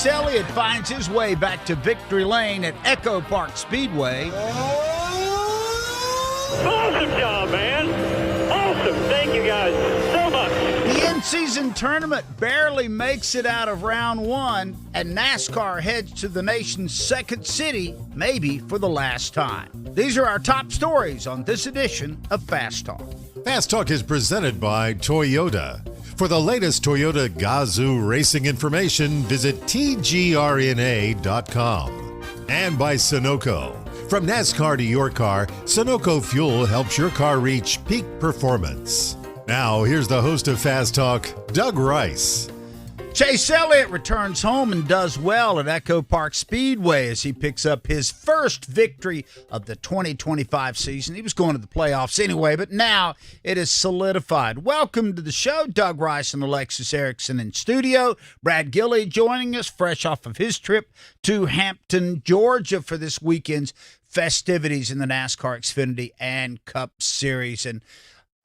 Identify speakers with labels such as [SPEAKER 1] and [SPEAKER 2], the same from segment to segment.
[SPEAKER 1] Chase Elliott finds his way back to victory lane at Echo Park Speedway.
[SPEAKER 2] Awesome job, man. Awesome. Thank you guys so much.
[SPEAKER 1] The in-season tournament barely makes it out of round one, and NASCAR heads to the nation's second city, maybe for the last time. These are our top stories on this edition of Fast Talk.
[SPEAKER 3] Fast Talk is presented by Toyota. For the latest Toyota Gazoo racing information, visit tgrna.com. And by Sunoco. From NASCAR to your car, Sunoco Fuel helps your car reach peak performance. Now, here's the host of Fast Talk, Doug Rice.
[SPEAKER 1] Chase Elliott returns home and does well at Echo Park Speedway as he picks up his first victory of the 2025 season. He was going to the playoffs anyway, but now it is solidified. Welcome to the show, Doug Rice and Alexis Erickson in studio. Brad Gilley joining us fresh off of his trip to Hampton, Georgia for this weekend's festivities in the NASCAR Xfinity and Cup Series. And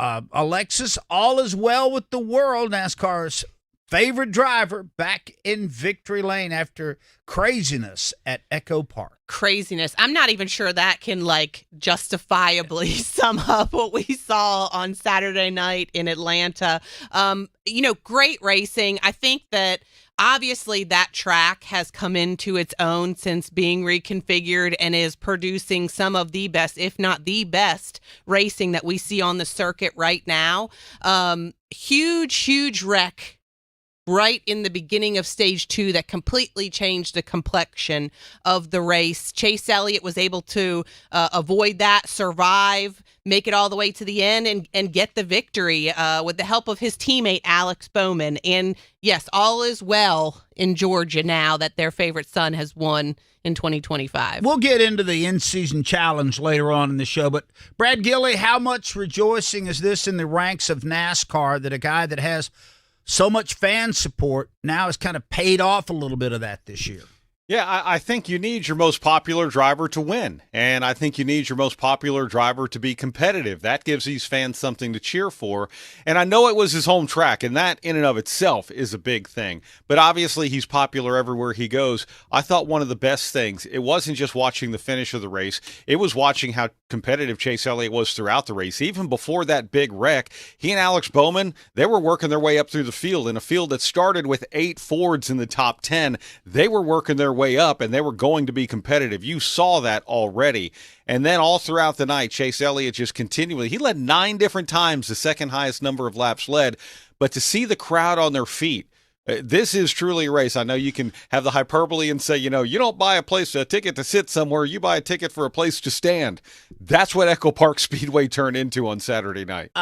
[SPEAKER 1] Alexis, all is well with the world. NASCAR's favorite driver back in victory lane after craziness at Echo Park.
[SPEAKER 4] Craziness. I'm not even sure that can justifiably sum up what we saw on Saturday night in Atlanta. Great racing. I think that obviously that track has come into its own since being reconfigured and is producing some of the best, if not the best, racing that we see on the circuit right now. Huge wreck right in the beginning of stage 2 that completely changed the complexion of the race. Chase Elliott was able to avoid that, survive, make it all the way to the end, and get the victory with the help of his teammate, Alex Bowman. And yes, all is well in Georgia now that their favorite son has won in 2025.
[SPEAKER 1] We'll get into the in-season challenge later on in the show, but Brad Gilley, how much rejoicing is this in the ranks of NASCAR that a guy that has so much fan support now has kind of paid off a little bit of that this year?
[SPEAKER 5] Yeah, I think you need your most popular driver to win, and I think you need your most popular driver to be competitive. That gives these fans something to cheer for, and I know it was his home track, and that in and of itself is a big thing, but obviously he's popular everywhere he goes. I thought one of the best things, it wasn't just watching the finish of the race, it was watching how competitive Chase Elliott was throughout the race. Even before that big wreck, he and Alex Bowman, they were working their way up through the field, in a field that started with 8 Fords in the top 10. They were working their way up, and they were going to be competitive. You saw that already. And then all throughout the night, Chase Elliott just continually, he led 9 different times, the second highest number of laps led. But to see the crowd on their feet, this is truly a race. I know you can have the hyperbole and say, you don't buy a ticket to sit somewhere, you buy a ticket for a place to stand. That's what Echo Park Speedway turned into on Saturday night.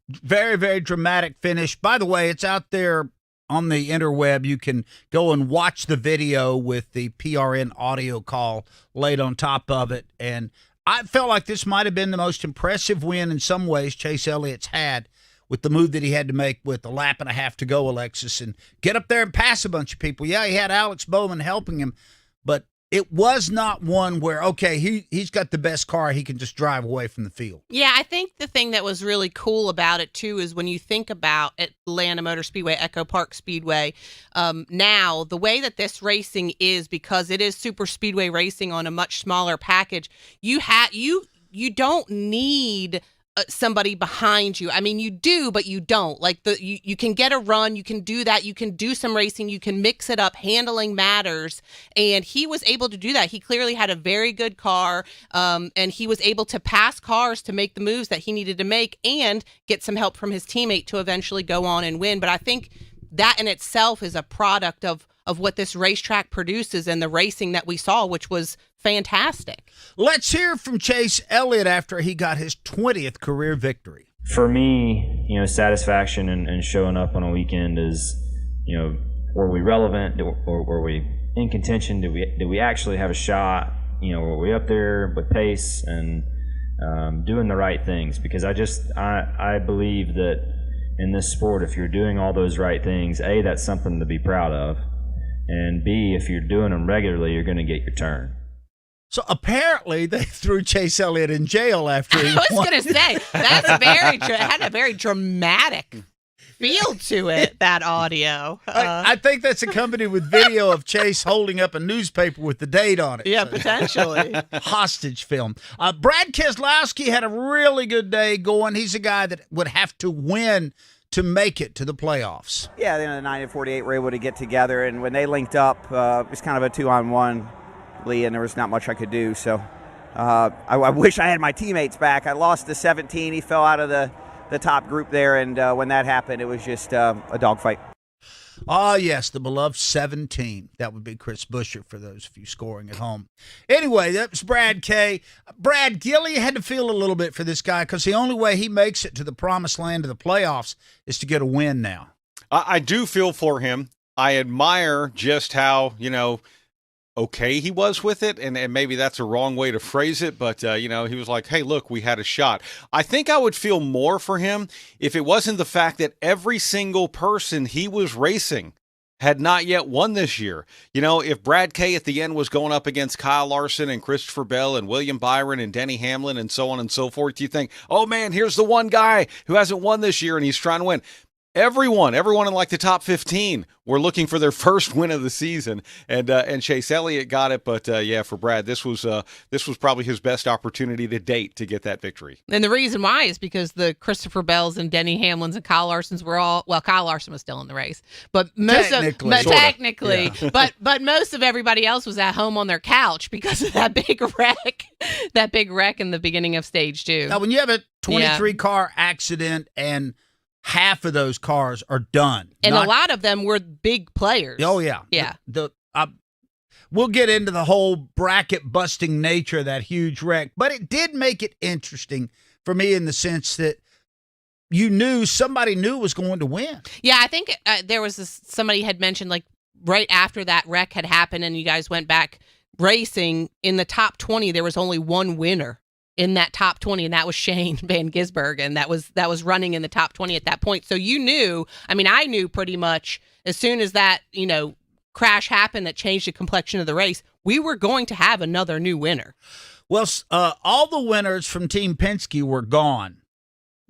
[SPEAKER 1] Very, very dramatic finish. By the way, it's out there on the interweb. You can go and watch the video with the PRN audio call laid on top of it. And I felt like this might have been the most impressive win in some ways Chase Elliott's had, with the move that he had to make with a lap and a half to go, Alexis, and get up there and pass a bunch of people. Yeah, he had Alex Bowman helping him, but it was not one where, okay, he's got the best car, he can just drive away from the field.
[SPEAKER 4] Yeah, I think the thing that was really cool about it, too, is when you think about Atlanta Motor Speedway, Echo Park Speedway, now, the way that this racing is, because it is super speedway racing on a much smaller package, you don't need somebody behind you. I mean, you do, but you don't. You can get a run, you can do that, you can do some racing, you can mix it up. Handling matters, and he was able to do that. He clearly had a very good car, and he was able to pass cars to make the moves that he needed to make and get some help from his teammate to eventually go on and win. But I think that in itself is a product of what this racetrack produces and the racing that we saw, which was fantastic.
[SPEAKER 1] Let's hear from Chase Elliott after he got his 20th career victory.
[SPEAKER 6] For me, satisfaction and showing up on a weekend is, were we relevant or were we in contention? Did we actually have a shot? Were we up there with pace and doing the right things? Because I believe that in this sport, if you're doing all those right things, A, that's something to be proud of. And B, if you're doing them regularly, you're going to get your turn.
[SPEAKER 1] So apparently they threw Chase Elliott in jail after he
[SPEAKER 4] won. I was going to say, that's had a very dramatic feel to it, that audio.
[SPEAKER 1] I think that's accompanied with video of Chase holding up a newspaper with the date on it.
[SPEAKER 4] Yeah, potentially.
[SPEAKER 1] Hostage film. Brad Keselowski had a really good day going. He's a guy that would have to win to make it to the playoffs.
[SPEAKER 7] Yeah, the 9 and 48 were able to get together, and when they linked up, it was kind of a 2-on-1, Lee, and there was not much I could do. So I wish I had my teammates back. I lost to 17. He fell out of the top group there, and when that happened, it was just a dogfight.
[SPEAKER 1] Ah, yes, the beloved 17. That would be Chris Buescher for those of you scoring at home. Anyway, that was Brad K. Brad Gilly had to feel a little bit for this guy because the only way he makes it to the promised land of the playoffs is to get a win now.
[SPEAKER 5] I do feel for him. I admire just how, okay he was with it, and maybe that's a wrong way to phrase it, but, he was like, hey, look, we had a shot. I think I would feel more for him if it wasn't the fact that every single person he was racing had not yet won this year. If Brad K at the end was going up against Kyle Larson and Christopher Bell and William Byron and Denny Hamlin and so on and so forth, you think, oh, man, here's the one guy who hasn't won this year and he's trying to win. Everyone in like the top 15 were looking for their first win of the season, and Chase Elliott got it. But for Brad, this was probably his best opportunity to date to get that victory.
[SPEAKER 4] And the reason why is because the Christopher Bells and Denny Hamlins and Kyle Larsons were Kyle Larson was still in the race, but technically, but most of everybody else was at home on their couch because of that big wreck in the beginning of stage 2.
[SPEAKER 1] Now, when you have a 23 car accident and half of those cars are done.
[SPEAKER 4] And a lot of them were big players.
[SPEAKER 1] Oh, yeah.
[SPEAKER 4] Yeah.
[SPEAKER 1] We'll get into the whole bracket-busting nature of that huge wreck, but it did make it interesting for me in the sense that somebody knew was going to win.
[SPEAKER 4] Yeah, I think there was somebody had mentioned, like, right after that wreck had happened and you guys went back racing, in the top 20, there was only one winner in that top 20, and that was Shane Van Gisbergen, and that was running in the top 20 at that point. So you knew, I knew pretty much as soon as that, crash happened that changed the complexion of the race, we were going to have another new winner.
[SPEAKER 1] Well, all the winners from Team Penske were gone.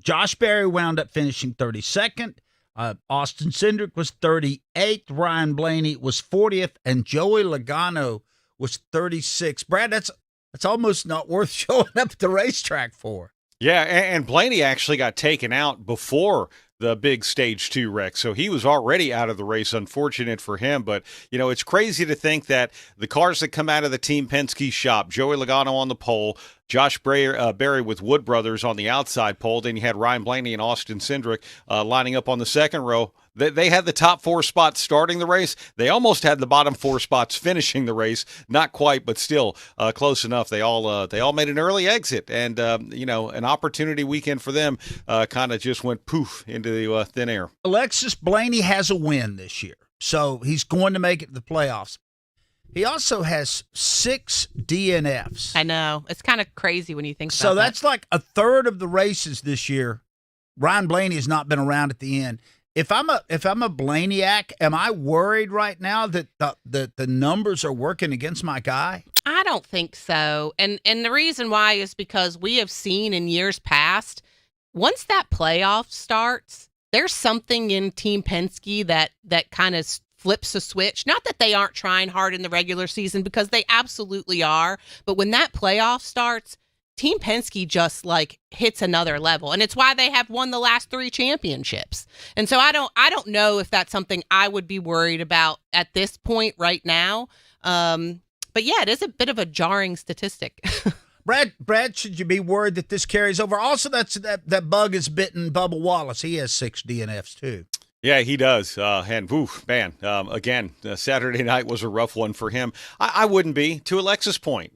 [SPEAKER 1] Josh Berry wound up finishing 32nd. Austin Cindric was 38th. Ryan Blaney was 40th, and Joey Logano was 36th. Brad, that's almost not worth showing up at the racetrack for.
[SPEAKER 5] Yeah, and Blaney actually got taken out before the big stage 2 wreck, so he was already out of the race. Unfortunate for him, but it's crazy to think that the cars that come out of the Team Penske shop, Joey Logano on the pole, Josh Berry with Wood Brothers on the outside pole, then you had Ryan Blaney and Austin Cindric lining up on the second row. They had the top 4 spots starting the race. They almost had the bottom 4 spots finishing the race. Not quite, but still close enough. They all made an early exit, and an opportunity weekend for them kind of just went poof into the thin air.
[SPEAKER 1] Alexis Blaney has a win this year, so he's going to make it to the playoffs. He also has 6 DNFs.
[SPEAKER 4] I know. It's kind of crazy when you think about that.
[SPEAKER 1] So that's like a third of the races this year. Ryan Blaney has not been around at the end. If I'm a Blaney-ac, am I worried right now that the numbers are working against my guy?
[SPEAKER 4] I don't think so. And the reason why is because we have seen in years past, once that playoff starts, there's something in Team Penske that kind of flips a switch. Not that they aren't trying hard in the regular season, because they absolutely are. But when that playoff starts, Team Penske just hits another level, and it's why they have won the last 3 championships. And so I don't know if that's something I would be worried about at this point right now. But yeah, it is a bit of a jarring statistic.
[SPEAKER 1] Brad, should you be worried that this carries over? Also, that bug has bitten Bubba Wallace. He has 6 DNFs too.
[SPEAKER 5] Yeah, he does. And again, Saturday night was a rough one for him. I wouldn't be. To Alexis' point,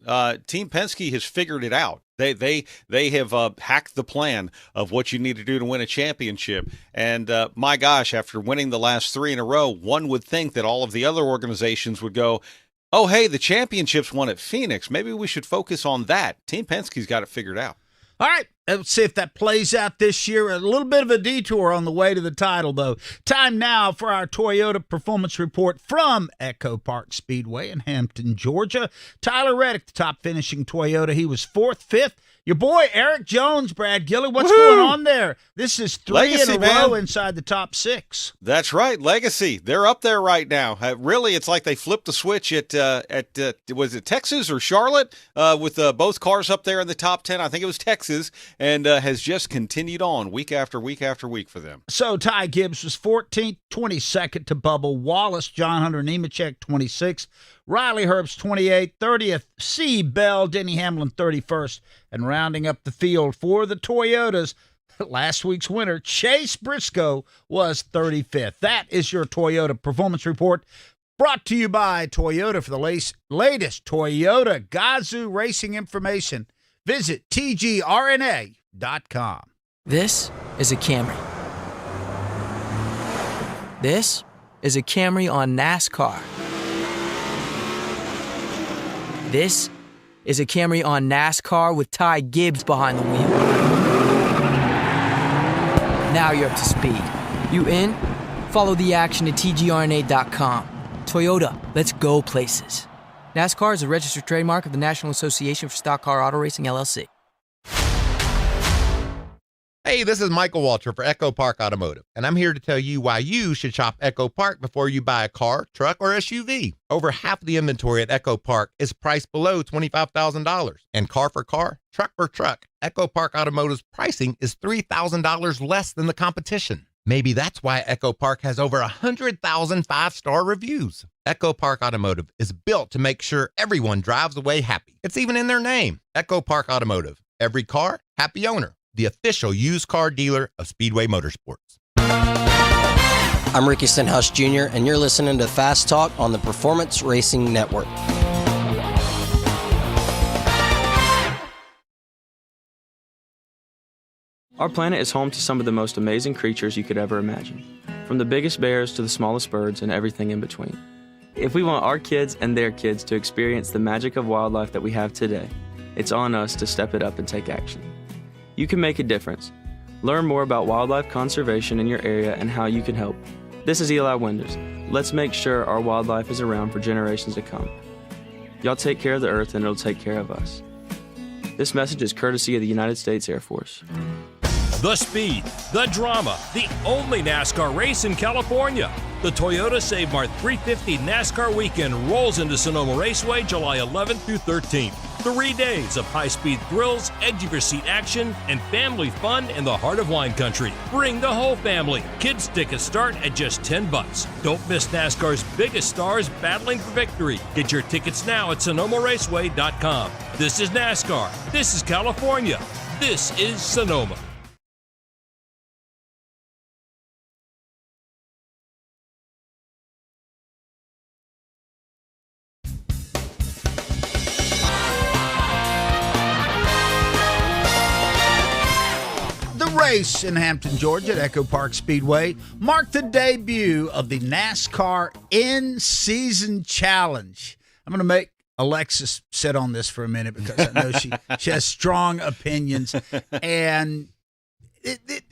[SPEAKER 5] Team Penske has figured it out. They have hacked the plan of what you need to do to win a championship. And my gosh, after winning the last 3 in a row, one would think that all of the other organizations would go, oh, hey, the championships won at Phoenix. Maybe we should focus on that. Team Penske's got it figured out.
[SPEAKER 1] All right, let's see if that plays out this year. A little bit of a detour on the way to the title, though. Time now for our Toyota Performance Report from Echo Park Speedway in Hampton, Georgia. Tyler Reddick, the top finishing Toyota. He was 4th, 5th. Your boy Eric Jones, Brad Gilly, what's
[SPEAKER 5] Woo!
[SPEAKER 1] going on there? This is 3
[SPEAKER 5] Legacy,
[SPEAKER 1] in a row
[SPEAKER 5] man.
[SPEAKER 1] inside the top 6.
[SPEAKER 5] That's right, Legacy. They're up there right now. Really, it's like they flipped the switch at was it Texas or Charlotte with both cars up there in the top 10. I think it was Texas, and has just continued on week after week after week for them.
[SPEAKER 1] So Ty Gibbs was 14th, 22nd to Bubba Wallace, John Hunter Nemechek 26th, Riley Herbst 28th, 30th, C. Bell, Denny Hamlin 31st, and rounding up the field for the Toyotas, last week's winner, Chase Briscoe, was 35th. That is your Toyota Performance Report, brought to you by Toyota. For the latest Toyota Gazoo racing information, visit tgrna.com.
[SPEAKER 8] This is a Camry. This is a Camry on NASCAR. This is a Camry on NASCAR with Ty Gibbs behind the wheel. Now you're up to speed. You in? Follow the action at tgrna.com. Toyota, let's go places. NASCAR is a registered trademark of the National Association for Stock Car Auto Racing, LLC.
[SPEAKER 9] Hey, this is Michael Walter for Echo Park Automotive, and I'm here to tell you why you should shop Echo Park before you buy a car, truck, or SUV. Over half of the inventory at Echo Park is priced below $25,000. And car for car, truck for truck, Echo Park Automotive's pricing is $3,000 less than the competition. Maybe that's why Echo Park has over 100,000 five-star reviews. Echo Park Automotive is built to make sure everyone drives away happy. It's even in their name, Echo Park Automotive. Every car, happy owner. The official used car dealer of Speedway Motorsports.
[SPEAKER 10] I'm Ricky Stenhouse Jr., and you're listening to Fast Talk on the Performance Racing Network.
[SPEAKER 11] Our planet is home to some of the most amazing creatures you could ever imagine, from the biggest bears to the smallest birds and everything in between. If we want our kids and their kids to experience the magic of wildlife that we have today, it's on us to step it up and take action. You can make a difference. Learn more about wildlife conservation in your area and how you can help. This is Eli Wenders. Let's make sure our wildlife is around for generations to come. Y'all take care of the earth and it'll take care of us. This message is courtesy of the United States Air Force.
[SPEAKER 12] The speed, the drama, the only NASCAR race in California. The Toyota Save Mart 350 NASCAR weekend rolls into Sonoma Raceway July 11th through 13th. 3 days of high-speed thrills, edge-of-your-seat action, and family fun in the heart of wine country. Bring the whole family. Kids tickets start at just $10. Don't miss NASCAR's biggest stars battling for victory. Get your tickets now at SonomaRaceway.com. This is NASCAR. This is California. This is Sonoma.
[SPEAKER 1] Race in Hampton, Georgia at Echo Park Speedway marked the debut of the NASCAR In-Season Challenge. I'm going to make Alexis sit on this for a minute because I know she has strong opinions. And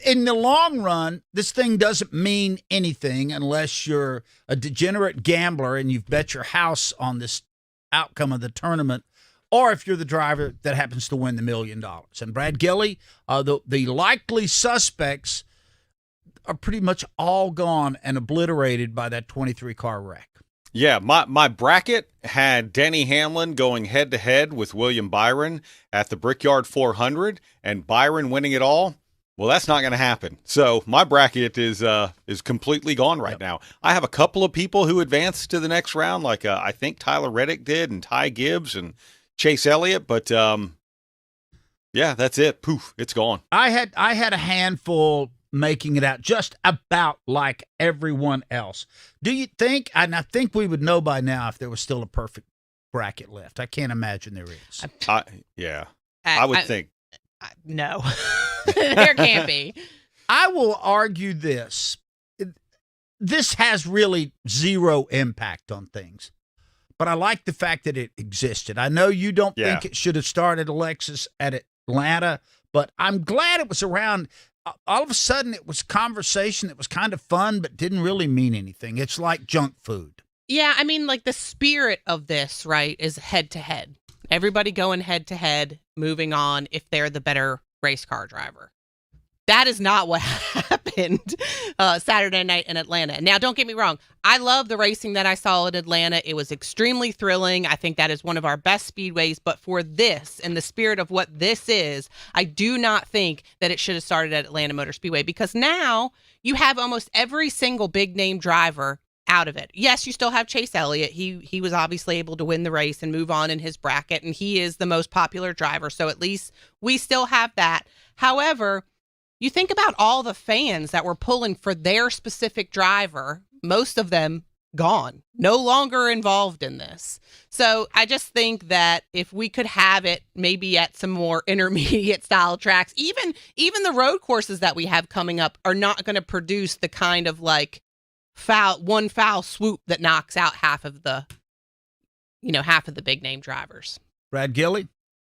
[SPEAKER 1] in the long run, this thing doesn't mean anything unless you're a degenerate gambler and you've bet your house on this outcome of the tournament, or if you're the driver that happens to win the $1 million. And Brad Gilly, the likely suspects are pretty much all gone and obliterated by that 23-car wreck.
[SPEAKER 5] Yeah, my bracket had Denny Hamlin going head-to-head with William Byron at the Brickyard 400, and Byron winning it all. Well, that's not going to happen. So my bracket is completely gone right now. I have a couple of people who advanced to the next round, like I think Tyler Reddick did, and Ty Gibbs, and Chase Elliott, but yeah, that's it. Poof, it's gone.
[SPEAKER 1] I had a handful making it out just about like everyone else. Do you think, and I think we would know by now if there was still a perfect bracket left. I can't imagine there is.
[SPEAKER 5] I would think.
[SPEAKER 4] No, there can't be.
[SPEAKER 1] I will argue this. This has really zero impact on things. But I like the fact that it existed. I know you don't think it should have started, Alexis, at Atlanta, but I'm glad it was around. All of a sudden, it was conversation that was kind of fun, but didn't really mean anything. It's like junk food.
[SPEAKER 4] Yeah, I mean, like the spirit of this, right, is head-to-head. Everybody going head-to-head. moving on if they're the better race car driver. That is not what happened Saturday night in Atlanta. Now, don't get me wrong. I love the racing that I saw in Atlanta. It was extremely thrilling. I think that is one of our best speedways. But for this, in the spirit of what this is, I do not think that it should have started at Atlanta Motor Speedway, because now you have almost every single big-name driver out of it. Yes, you still have Chase Elliott. He was obviously able to win the race and move on in his bracket, and he is the most popular driver. So at least we still have that. However, you think about all the fans that were pulling for their specific driver, most of them gone, no longer involved in this. So I just think that if we could have it maybe at some more intermediate style tracks, even the road courses that we have coming up are not going to produce the kind of like one foul swoop that knocks out half of the big name drivers.
[SPEAKER 1] Brad Gilly?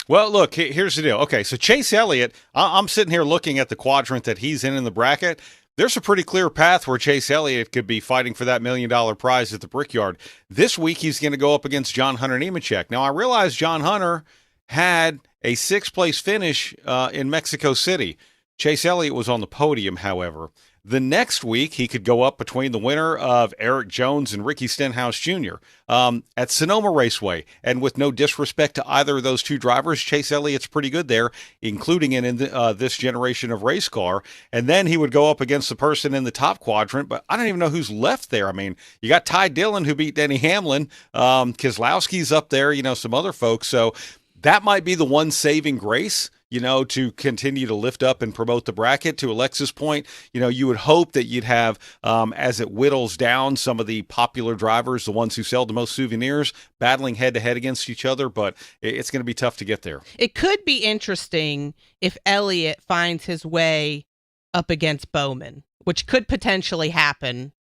[SPEAKER 5] Well, look, here's the deal. Okay, so Chase Elliott, I'm sitting here looking at the quadrant that he's in the bracket. There's a pretty clear path where Chase Elliott could be fighting for that $1 million prize at the Brickyard. This week, he's going to go up against John Hunter Nemechek. Now, I realize John Hunter had a 6th-place finish in Mexico City. Chase Elliott was on the podium, however. The next week, he could go up between the winner of Eric Jones and Ricky Stenhouse Jr. At Sonoma Raceway. And with no disrespect to either of those two drivers, Chase Elliott's pretty good there, including in this generation of race car. And then he would go up against the person in the top quadrant, but I don't even know who's left there. I mean, you got Ty Dillon, who beat Denny Hamlin. Keselowski's up there, some other folks. So that might be the one saving grace, to continue to lift up and promote the bracket. To Alexa's point, you would hope that you'd have, as it whittles down, some of the popular drivers, the ones who sell the most souvenirs, battling head-to-head against each other, but it's going to be tough to get there.
[SPEAKER 4] It could be interesting if Elliott finds his way up against Bowman, which could potentially happen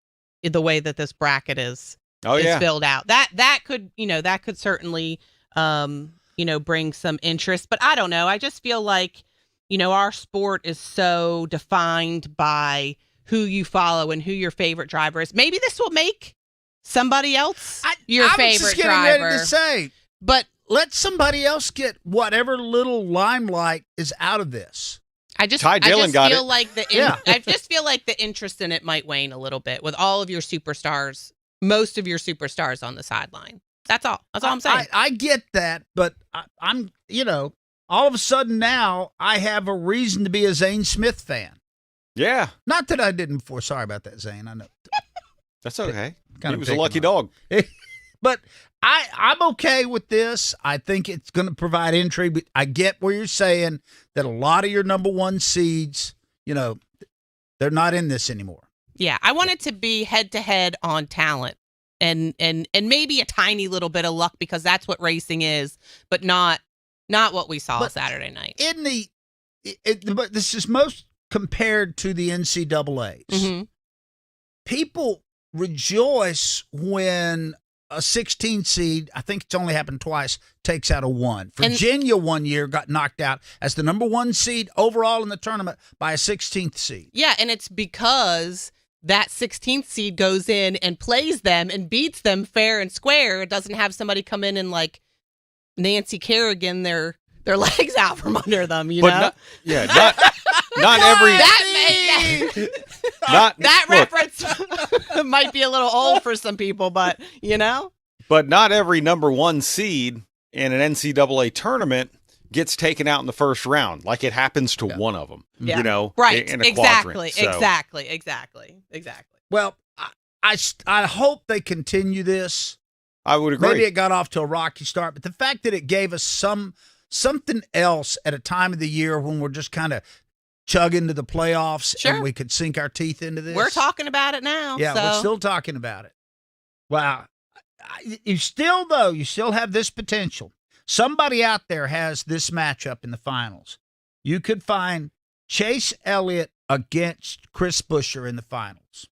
[SPEAKER 4] in the way that this bracket is filled out. That could certainly bring some interest, but I don't know. I just feel like, our sport is so defined by who you follow and who your favorite driver is. Maybe this will make somebody else your favorite driver. I was just getting ready to
[SPEAKER 1] say,
[SPEAKER 4] but
[SPEAKER 1] let somebody else get whatever little limelight is out of this.
[SPEAKER 4] I just
[SPEAKER 5] Ty Dillon got
[SPEAKER 4] feel
[SPEAKER 5] it.
[SPEAKER 4] like I just feel like the interest in it might wane a little bit with all of your superstars, most of your superstars on the sideline. That's all I'm saying.
[SPEAKER 1] I get that, but I'm, all of a sudden now I have a reason to be a Zane Smith fan.
[SPEAKER 5] Yeah.
[SPEAKER 1] Not that I didn't before. Sorry about that, Zane. I know.
[SPEAKER 5] That's okay.
[SPEAKER 1] Kind
[SPEAKER 5] He
[SPEAKER 1] of
[SPEAKER 5] was a lucky dog.
[SPEAKER 1] But I'm okay with this. I think it's going to provide intrigue. But I get where you're saying that a lot of your number one seeds, they're not in this anymore.
[SPEAKER 4] Yeah, I want it to be head-to-head on talent. And maybe a tiny little bit of luck, because that's what racing is, but not what we saw Saturday night.
[SPEAKER 1] But this is most compared to the NCAAs.
[SPEAKER 4] Mm-hmm.
[SPEAKER 1] People rejoice when a 16 seed, I think it's only happened twice, takes out a 1. Virginia one year got knocked out as the number 1 seed overall in the tournament by a 16th seed.
[SPEAKER 4] Yeah, and it's because that 16th seed goes in and plays them and beats them fair and square. It doesn't have somebody come in and like Nancy Kerrigan their legs out from under them,
[SPEAKER 5] Not every
[SPEAKER 4] that reference might be a little old for some people, but
[SPEAKER 5] But not every number 1 seed in an NCAA tournament gets taken out in the first round, like it happens to one of them.
[SPEAKER 4] Yeah. Right.
[SPEAKER 5] In a quadrant.
[SPEAKER 4] Exactly.
[SPEAKER 1] Well, I hope they continue this.
[SPEAKER 5] I would agree.
[SPEAKER 1] Maybe it got off to a rocky start, but the fact that it gave us something else at a time of the year when we're just kind of chugging to the playoffs and we could sink our teeth into this.
[SPEAKER 4] We're talking about it now.
[SPEAKER 1] Yeah, we're still talking about it. Wow. You still have this potential. Somebody out there has this matchup in the finals. You could find Chase Elliott against Chris Buescher in the finals.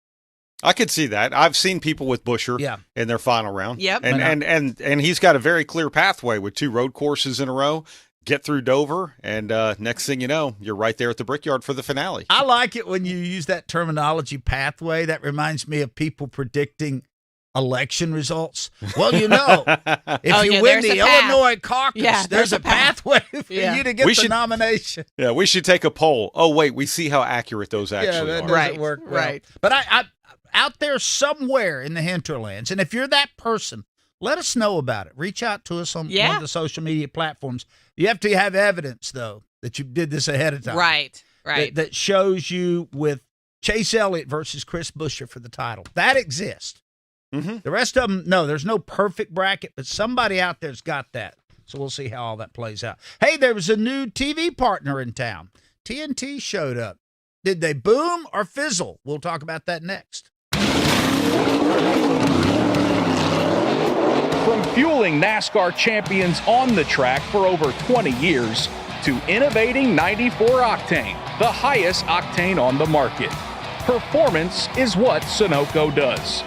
[SPEAKER 5] I could see that. I've seen people with Buescher in their final round.
[SPEAKER 4] Yep.
[SPEAKER 5] And he's got a very clear pathway with 2 road courses in a row. Get through Dover, and next thing you know, you're right there at the Brickyard for the finale.
[SPEAKER 1] I like it when you use that terminology, pathway. That reminds me of people predicting election results? Well, if you win the Illinois caucus, there's a pathway for you to get the nomination.
[SPEAKER 5] Yeah, we should take a poll. Oh, wait, we see how accurate those actually
[SPEAKER 1] that
[SPEAKER 5] are.
[SPEAKER 1] doesn't work well. Right. But I out there somewhere in the hinterlands, and if you're that person, let us know about it. Reach out to us on one of the social media platforms. You have to have evidence, though, that you did this ahead of time.
[SPEAKER 4] Right.
[SPEAKER 1] That shows you with Chase Elliott versus Chris Buescher for the title. That exists.
[SPEAKER 5] Mm-hmm.
[SPEAKER 1] The rest of them, no, there's no perfect bracket, but somebody out there's got that. So we'll see how all that plays out. Hey, there was a new TV partner in town. TNT showed up. Did they boom or fizzle? We'll talk about that next.
[SPEAKER 13] From fueling NASCAR champions on the track for over 20 years to innovating 94 octane, the highest octane on the market. Performance is what Sunoco does.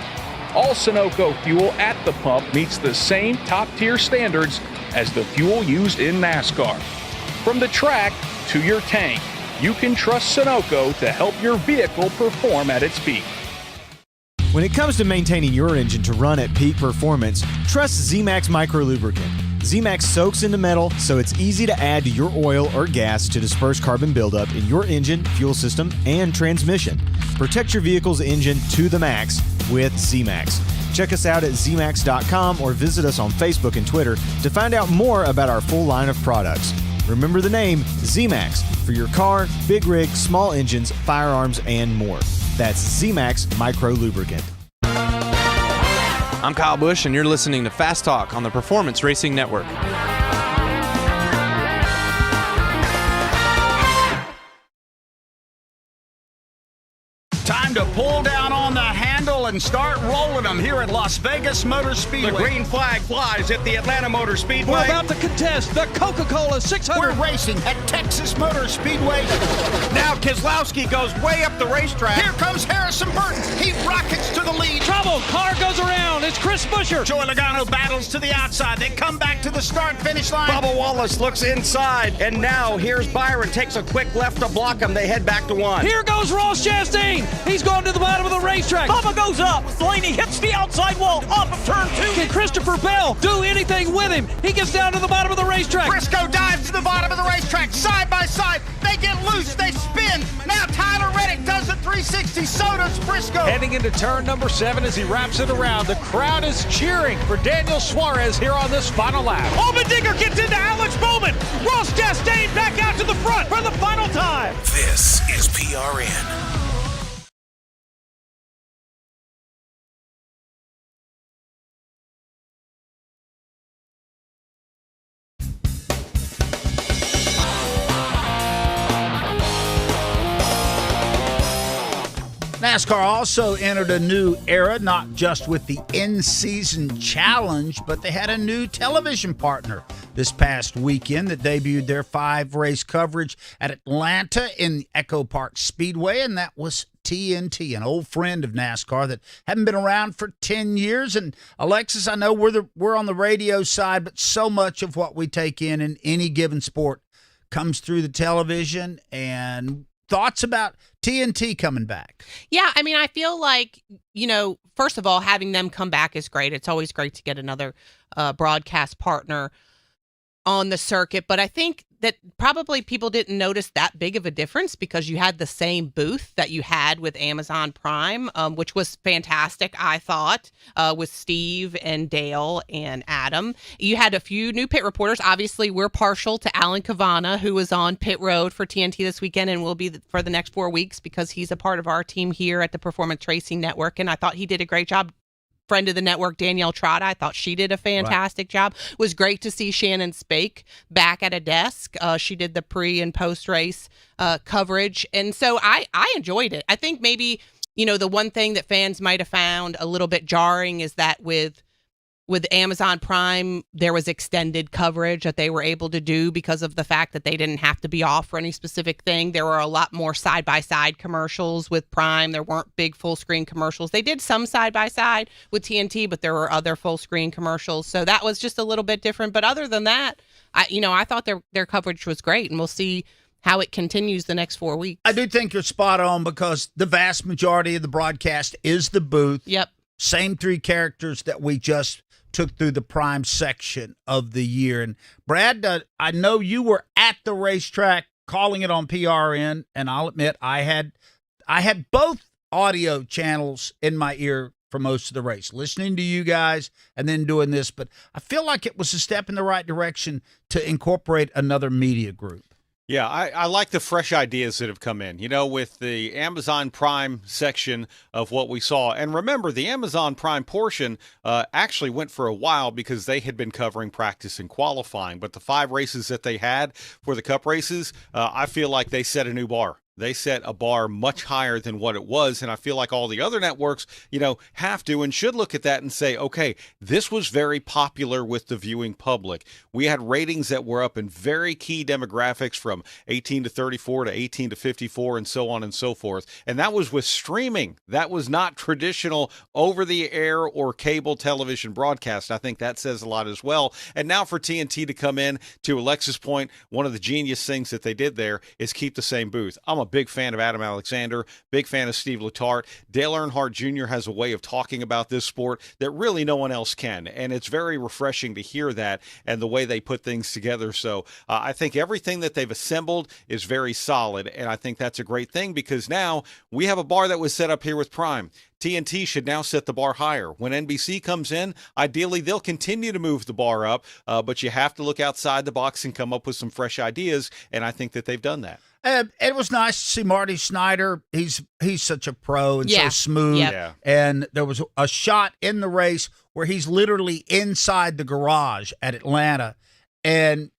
[SPEAKER 13] All Sunoco fuel at the pump meets the same top-tier standards as the fuel used in NASCAR. From the track to your tank, you can trust Sunoco to help your vehicle perform at its peak.
[SPEAKER 14] When it comes to maintaining your engine to run at peak performance, trust Z-Max Micro Lubricant. Z-Max soaks into metal, so it's easy to add to your oil or gas to disperse carbon buildup in your engine, fuel system, and transmission. Protect your vehicle's engine to the max with Z-Max. Check us out at zmax.com or visit us on Facebook and Twitter to find out more about our full line of products. Remember the name Z-Max for your car, big rig, small engines, firearms, and more. That's Z-Max Micro Lubricant.
[SPEAKER 15] I'm Kyle Busch, and you're listening to Fast Talk on the Performance Racing Network.
[SPEAKER 1] Time to pull down on the handle and start rolling them here at Las Vegas Motor Speedway.
[SPEAKER 16] The green flag flies at the Atlanta Motor Speedway.
[SPEAKER 17] We're about to contest the Coca-Cola 600.
[SPEAKER 1] We're racing at Texas Motor Speedway.
[SPEAKER 16] Now Keselowski goes way up the racetrack.
[SPEAKER 1] Here comes Harrison Burton. He rockets to the lead.
[SPEAKER 17] Trouble. Car goes around. It's Chris Buescher.
[SPEAKER 1] Joey Logano battles to the outside. They come back to the start-finish line.
[SPEAKER 16] Bubba Wallace looks inside. And now here's Byron. Takes a quick left to block him. They head back to one.
[SPEAKER 17] Here goes Ross Chastain. He's going to the bottom of the racetrack.
[SPEAKER 18] Bubba goes up. Blaney hits the outside wall off of turn 2.
[SPEAKER 17] Can Christopher Bell do anything with him? He gets down to the bottom of the racetrack.
[SPEAKER 1] Briscoe dives to the bottom of the racetrack. Side by side. They get loose. They spin. Now Tyler Reddick does a 360. So does Briscoe.
[SPEAKER 17] Heading into turn number 7 as he wraps it around. The crowd is cheering for Daniel Suarez here on this final lap.
[SPEAKER 18] Allmendinger gets into Alex Bowman. Ross Chastain back out to the front for the final time.
[SPEAKER 19] This is PRN.
[SPEAKER 1] NASCAR also entered a new era, not just with the in-season challenge, but they had a new television partner this past weekend that debuted their 5-race coverage at Atlanta in Echo Park Speedway, and that was TNT, an old friend of NASCAR that hadn't been around for 10 years. And Alexis, I know we're on the radio side, but so much of what we take in any given sport comes through the television. And thoughts about TNT coming back?
[SPEAKER 4] Yeah, I mean, I feel like, first of all, having them come back is great. It's always great to get another broadcast partner on the circuit. But I think that probably people didn't notice that big of a difference because you had the same booth that you had with Amazon Prime, which was fantastic, I thought, with Steve and Dale and Adam. You had a few new pit reporters. Obviously, we're partial to Alan Cavana, who was on pit road for TNT this weekend and will be for the next 4 weeks because he's a part of our team here at the Performance Racing Network. And I thought he did a great job. Friend of the network, Danielle Trotta, I thought she did a fantastic job. It was great to see Shannon Spake back at a desk. She did the pre and post race coverage. And so I enjoyed it. I think maybe, the one thing that fans might have found a little bit jarring is that with Amazon Prime, there was extended coverage that they were able to do because of the fact that they didn't have to be off for any specific thing. There were a lot more side-by-side commercials with Prime. There weren't big full-screen commercials. They did some side-by-side with TNT, but there were other full-screen commercials. So that was just a little bit different. But other than that, I thought their coverage was great, and we'll see how it continues the next 4 weeks.
[SPEAKER 1] I do think you're spot on because the vast majority of the broadcast is the booth.
[SPEAKER 4] Yep.
[SPEAKER 1] Same three characters that we just took through the prime section of the year. And Brad, I know you were at the racetrack calling it on PRN, and I'll admit I had both audio channels in my ear for most of the race, listening to you guys and then doing this. But I feel like it was a step in the right direction to incorporate another media group.
[SPEAKER 5] Yeah, I like the fresh ideas that have come in, with the Amazon Prime section of what we saw. And remember, the Amazon Prime portion actually went for a while because they had been covering practice and qualifying. But the 5 races that they had for the Cup races, I feel like they set a new bar. They set a bar much higher than what it was, and I feel like all the other networks, have to and should look at that and say, okay, this was very popular with the viewing public. We had ratings that were up in very key demographics from 18 to 34 to 18 to 54 and so on and so forth, and that was with streaming. That was not traditional over-the-air or cable television broadcast. I think that says a lot as well. And now for TNT to come in, to Alexa's point, one of the genius things that they did there is keep the same booth. I'm a big fan of Adam Alexander, big fan of Steve Letarte. Dale Earnhardt Jr. has a way of talking about this sport that really no one else can, and it's very refreshing to hear that and the way they put things together. So I think everything that they've assembled is very solid, and I think that's a great thing because now we have a bar that was set up here with Prime. TNT should now set the bar higher. When NBC comes in, ideally they'll continue to move the bar up, but you have to look outside the box and come up with some fresh ideas, and I think that they've done that.
[SPEAKER 1] It was nice to see Marty Snyder. He's such a pro and so smooth.
[SPEAKER 4] Yep.
[SPEAKER 5] Yeah.
[SPEAKER 1] And there was a shot in the race where he's literally inside the garage at Atlanta, and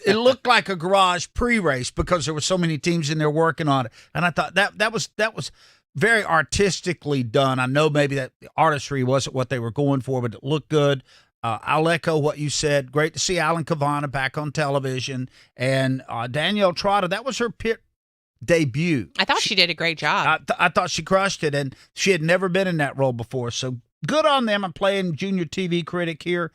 [SPEAKER 1] it looked like a garage pre-race because there were so many teams in there working on it. And I thought that was very artistically done. I know maybe that the artistry wasn't what they were going for, but it looked good. I'll echo what you said. Great to see Alan Cavana back on television. And Danielle Trotta, that was her pit debut.
[SPEAKER 4] I thought she did a great job.
[SPEAKER 1] I thought she crushed it, and she had never been in that role before. So good on them. I'm playing junior TV critic here.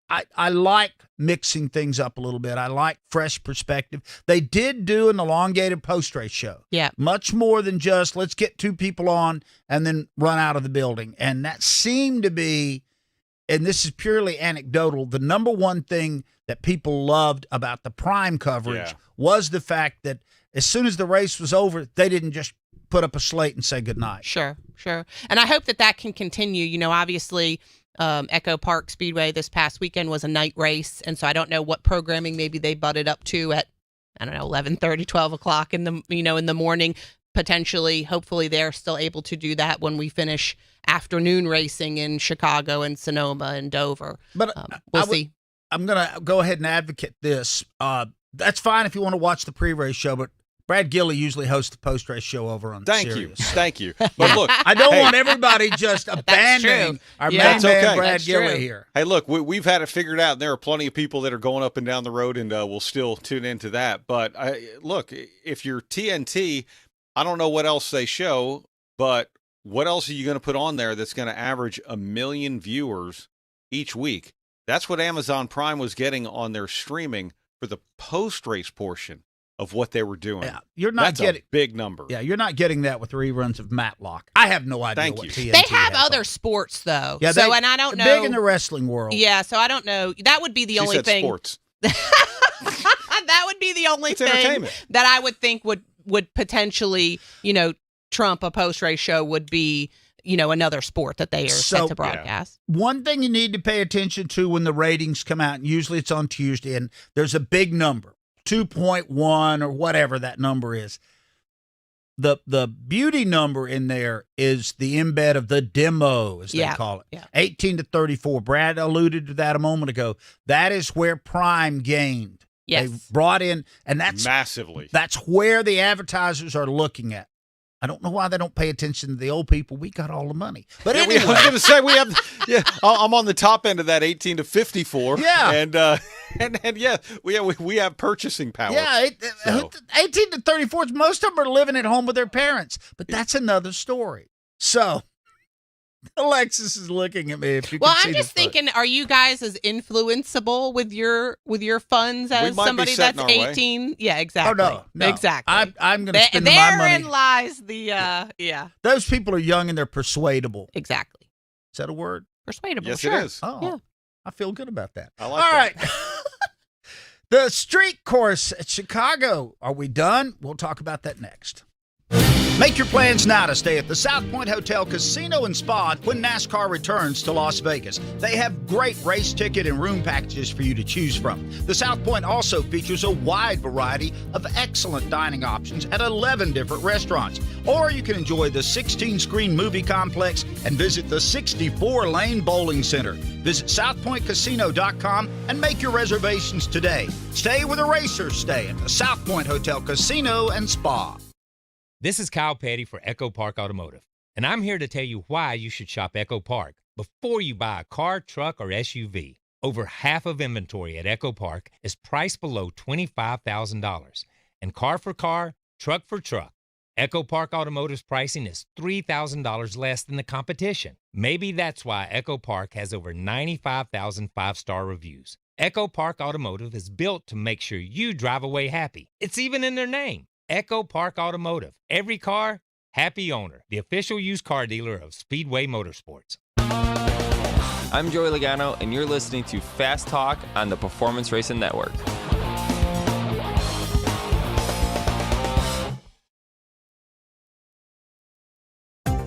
[SPEAKER 1] I like mixing things up a little bit. I like fresh perspective. They did do an elongated post-race show.
[SPEAKER 4] Yeah.
[SPEAKER 1] Much more than just let's get 2 people on and then run out of the building. And that seemed to be, and this is purely anecdotal, the number one thing that people loved about the Prime coverage was the fact that as soon as the race was over, they didn't just put up a slate and say goodnight.
[SPEAKER 4] Sure. And I hope that can continue. Obviously, Echo Park Speedway this past weekend was a night race, and so I don't know what programming maybe they butted up to at, 11:30, 12 o'clock in the in the morning. Potentially, hopefully, they're still able to do that when we finish afternoon racing in Chicago and Sonoma and Dover.
[SPEAKER 1] But
[SPEAKER 4] we'll see.
[SPEAKER 1] I'm gonna go ahead and advocate this. That's fine if you want to watch the pre-race show, but Brad Gilley usually hosts the post-race show over on Sirius.
[SPEAKER 5] Thank you. But look,
[SPEAKER 1] I don't want everybody just abandoning our main man Brad Gilley here.
[SPEAKER 5] Hey, look, we've had it figured out, and there are plenty of people that are going up and down the road, and we'll still tune into that. But look, if you're TNT, I don't know what else they show, but what else are you going to put on there that's going to average 1 million viewers each week? That's what Amazon Prime was getting on their streaming for the post-race portion of what they were doing.
[SPEAKER 1] Yeah, you're not getting
[SPEAKER 5] a big number.
[SPEAKER 1] Yeah, you're not getting that with reruns of Matlock. I have no idea what TNT
[SPEAKER 4] They have
[SPEAKER 1] has
[SPEAKER 4] other
[SPEAKER 1] on.
[SPEAKER 4] sports though.
[SPEAKER 1] Yeah,
[SPEAKER 4] and I don't know.
[SPEAKER 1] Big in the wrestling world.
[SPEAKER 4] Yeah, so I don't know. That would be the only thing.
[SPEAKER 5] Sports.
[SPEAKER 4] That would be the only thing that I would think would potentially, trump a post-race show would be, another sport that they are set to broadcast.
[SPEAKER 1] One thing you need to pay attention to when the ratings come out, and usually it's on Tuesday, and there's a big number, 2.1 or whatever that number is. The beauty number in there is the embed of the demo, as they call it.
[SPEAKER 4] Yeah.
[SPEAKER 1] 18 to 34. Brad alluded to that a moment ago. That is where Prime gained.
[SPEAKER 4] Yes.
[SPEAKER 1] They brought in, and that's
[SPEAKER 5] massively.
[SPEAKER 1] That's where the advertisers are looking at. I don't know why they don't pay attention to the old people. We got all the money. But anyway.
[SPEAKER 5] I was going to say, we have, I'm on the top end of that 18 to 54.
[SPEAKER 1] Yeah.
[SPEAKER 5] And we have purchasing power.
[SPEAKER 1] Yeah, 18 to 34, most of them are living at home with their parents. But that's another story. So, Alexis is looking at me. If you
[SPEAKER 4] well,
[SPEAKER 1] can see
[SPEAKER 4] I'm just thinking, are you guys as influenceable with your funds as somebody that's 18? Yeah, exactly.
[SPEAKER 1] Oh, no.
[SPEAKER 4] Exactly.
[SPEAKER 1] I'm going to spend my money.
[SPEAKER 4] Therein lies the,
[SPEAKER 1] Those people are young and they're persuadable.
[SPEAKER 4] Exactly.
[SPEAKER 1] that a word?
[SPEAKER 4] Persuadable.
[SPEAKER 5] Yes,
[SPEAKER 4] sure.
[SPEAKER 5] it is.
[SPEAKER 1] Oh,
[SPEAKER 4] Yeah.
[SPEAKER 1] I feel good about that.
[SPEAKER 5] I like
[SPEAKER 1] All
[SPEAKER 5] that.
[SPEAKER 1] right. The street course at Chicago. Are we done? We'll talk about that next. Make your plans now to stay at the South Point Hotel Casino and Spa when NASCAR returns to Las Vegas. They have great race ticket and room packages for you to choose from. The South Point also features a wide variety of excellent dining options at 11 different restaurants. Or you can enjoy the 16-screen movie complex and visit the 64-lane bowling center. Visit southpointcasino.com and make your reservations today. Stay where the racers stay at the South Point Hotel Casino and Spa.
[SPEAKER 20] This is Kyle Petty for Echo Park Automotive, and I'm here to tell you why you should shop Echo Park before you buy a car, truck, or SUV. Over half of inventory at Echo Park is priced below $25,000, and car for car, truck for truck. Echo Park Automotive's pricing is $3,000 less than the competition. Maybe that's why Echo Park has over 95,000 five-star reviews. Echo Park Automotive is built to make sure you drive away happy. It's even in their name. Echo Park Automotive. Every car, happy owner. The official used car dealer of Speedway Motorsports.
[SPEAKER 21] I'm Joey Logano, and you're listening to Fast Talk on the Performance Racing Network.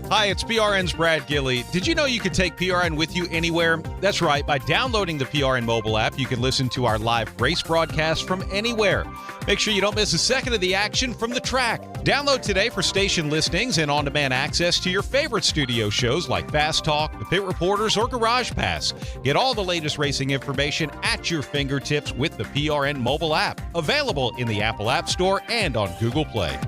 [SPEAKER 13] Hi, it's PRN's Brad Gilley. Did you know you could take PRN with you anywhere? That's right. By downloading the PRN mobile app, you can listen to our live race broadcast from anywhere. Make sure you don't miss a second of the action from the track. Download today for station listings and on-demand access to your favorite studio shows like Fast Talk, The Pit Reporters, or Garage Pass. Get all the latest racing information at your fingertips with the PRN mobile app. Available in the Apple App Store and on Google Play.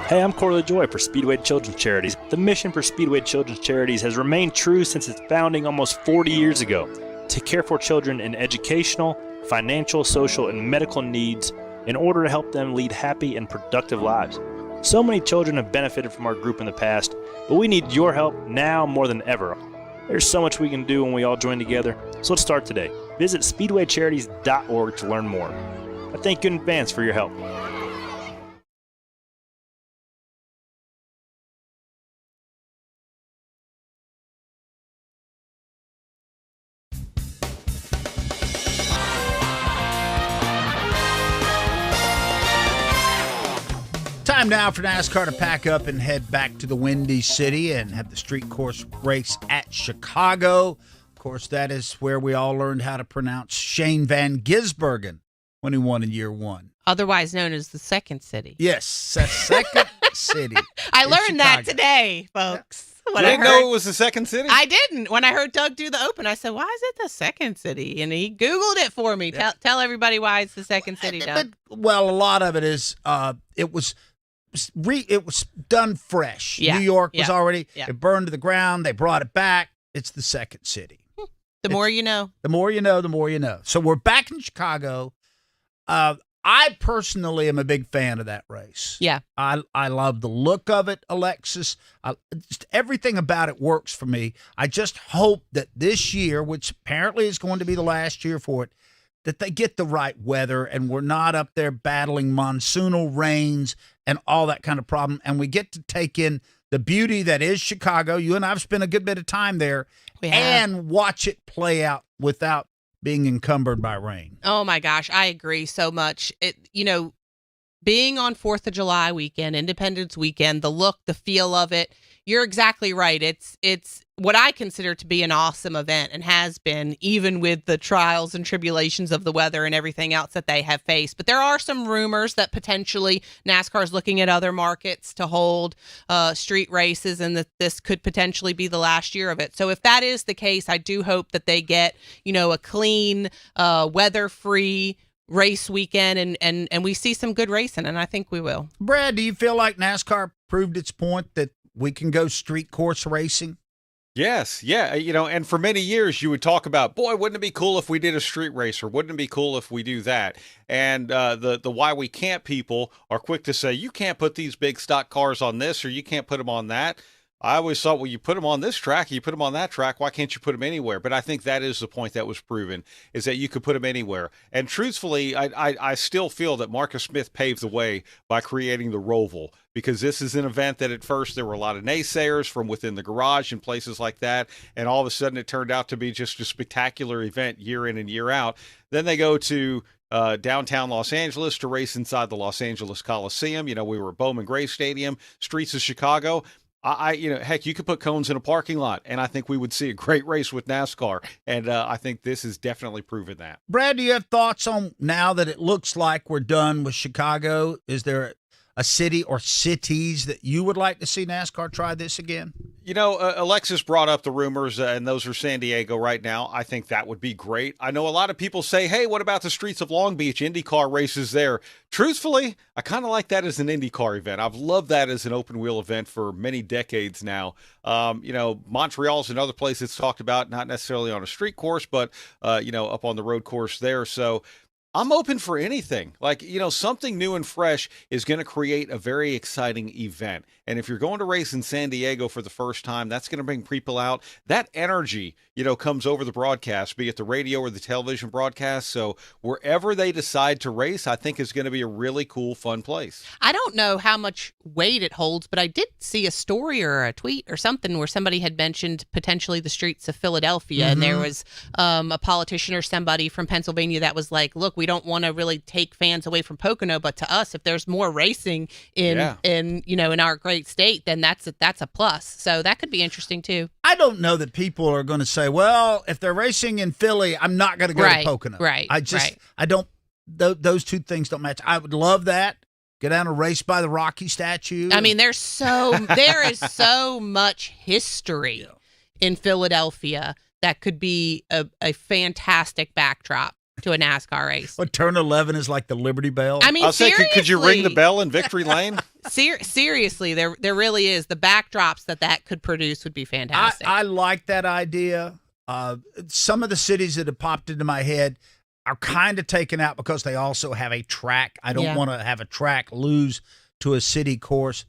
[SPEAKER 22] Hey, I'm Corley Joy for Speedway Children's Charities. The mission for Speedway Children's Charities has remained true since its founding almost 40 years ago, to care for children in educational, financial, social, and medical needs in order to help them lead happy and productive lives. So many children have benefited from our group in the past, but we need your help now more than ever. There's so much we can do when we all join together, so let's start today. Visit speedwaycharities.org to learn more. I thank you in advance for your help.
[SPEAKER 1] Time now for NASCAR to pack up and head back to the Windy City and have the street course race at Chicago. Of course, that is where we all learned how to pronounce Shane Van Gisbergen when he won in year one.
[SPEAKER 4] Otherwise known as the Second City.
[SPEAKER 1] Yes, the Second City.
[SPEAKER 4] I learned that today, folks.
[SPEAKER 5] You didn't know it was the Second City?
[SPEAKER 4] I didn't. When I heard Doug do the open, I said, why is it the Second City? And he Googled it for me.
[SPEAKER 1] Yeah.
[SPEAKER 4] Tell everybody why it's the Second City, Doug.
[SPEAKER 1] Well, a lot of it is it was done fresh.
[SPEAKER 4] Yeah.
[SPEAKER 1] New York was
[SPEAKER 4] Yeah.
[SPEAKER 1] already
[SPEAKER 4] Yeah.
[SPEAKER 1] it burned to the ground. They brought it back. It's the Second City.
[SPEAKER 4] The more you know.
[SPEAKER 1] The more you know, the more you know. So we're back in Chicago. I personally am a big fan of that race.
[SPEAKER 4] Yeah.
[SPEAKER 1] I love the look of it, Alexis. Just everything about it works for me. I just hope that this year, which apparently is going to be the last year for it, that they get the right weather and we're not up there battling monsoonal rains and all that kind of problem. And we get to take in the beauty that is Chicago. You and I have spent a good bit of time there and watch it play out without being encumbered by rain.
[SPEAKER 4] Oh my gosh, I agree so much. Being on 4th of July weekend, Independence weekend, the look, the feel of it, you're exactly right. It's what I consider to be an awesome event and has been, even with the trials and tribulations of the weather and everything else that they have faced. But there are some rumors that potentially NASCAR is looking at other markets to hold street races and that this could potentially be the last year of it. So if that is the case, I do hope that they get, a clean, weather-free race weekend and we see some good racing, and I think we will.
[SPEAKER 1] Brad, do you feel like NASCAR proved its point that we can go street course racing?
[SPEAKER 5] Yes, yeah, and for many years you would talk about, boy, wouldn't it be cool if we did a street race, or wouldn't it be cool if we do that? And the why we can't people are quick to say, you can't put these big stock cars on this, or you can't put them on that. I always thought, well, you put them on this track, you put them on that track, why can't you put them anywhere? But I think that is the point that was proven, is that you could put them anywhere. And truthfully, I still feel that Marcus Smith paved the way by creating the Roval, because this is an event that at first there were a lot of naysayers from within the garage and places like that, and all of a sudden it turned out to be just a spectacular event year in and year out. Then they go to downtown Los Angeles to race inside the Los Angeles Coliseum. We were at Bowman Gray Stadium, streets of Chicago. Heck, you could put cones in a parking lot, and I think we would see a great race with NASCAR. And I think this has definitely proven that.
[SPEAKER 1] Brad, do you have thoughts on, now that it looks like we're done with Chicago, is there a city or cities that you would like to see NASCAR try this again?
[SPEAKER 5] Alexis brought up the rumors, and those are San Diego right now. I think that would be great. I know a lot of people say, hey, what about the streets of Long Beach? IndyCar races there. Truthfully, I kind of like that as an IndyCar event. I've loved that as an open wheel event for many decades now. Montreal's another place that's talked about, not necessarily on a street course, but, up on the road course there. So I'm open for anything. Something new and fresh is going to create a very exciting event. And if you're going to race in San Diego for the first time, that's going to bring people out. That energy, comes over the broadcast, be it the radio or the television broadcast. So wherever they decide to race, I think is going to be a really cool, fun place.
[SPEAKER 4] I don't know how much weight it holds, but I did see a story or a tweet or something where somebody had mentioned potentially the streets of Philadelphia. And there was a politician or somebody from Pennsylvania that was like, look, we don't want to really take fans away from Pocono, but to us, if there's more racing in our great state, then that's a plus. So that could be interesting too.
[SPEAKER 1] I don't know that people are going to say, well, if they're racing in Philly, I'm not going to go to Pocono.
[SPEAKER 4] Right.
[SPEAKER 1] I don't, those two things don't match. I would love that. Get down and race by the Rocky statue.
[SPEAKER 4] I mean, there is so much history in Philadelphia that could be a fantastic backdrop to a NASCAR race.
[SPEAKER 1] What, turn 11 is like the Liberty Bell?
[SPEAKER 4] I mean, seriously,
[SPEAKER 5] could you ring the bell in Victory Lane?
[SPEAKER 4] Seriously, there really is. The backdrops that could produce would be fantastic.
[SPEAKER 1] I like that idea. Some of the cities that have popped into my head are kind of taken out because they also have a track. I don't want to have a track lose to a city course.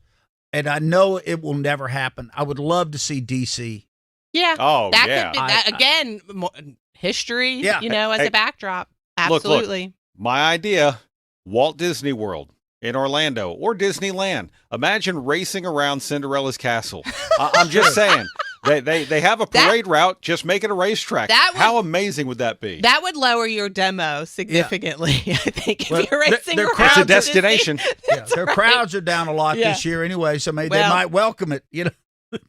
[SPEAKER 1] And I know it will never happen. I would love to see D.C.
[SPEAKER 4] Yeah.
[SPEAKER 5] Oh,
[SPEAKER 4] that
[SPEAKER 5] yeah.
[SPEAKER 4] could be that again. History, as a backdrop. Absolutely.
[SPEAKER 5] Look, my idea, Walt Disney World in Orlando or Disneyland. Imagine racing around Cinderella's castle. I'm just saying. They have a parade route, just make it a racetrack. How amazing would that be?
[SPEAKER 4] That would lower your demo significantly, I think, if you're racing around.
[SPEAKER 5] It's a destination.
[SPEAKER 1] Their crowds are down a lot this year anyway, so maybe they might welcome it,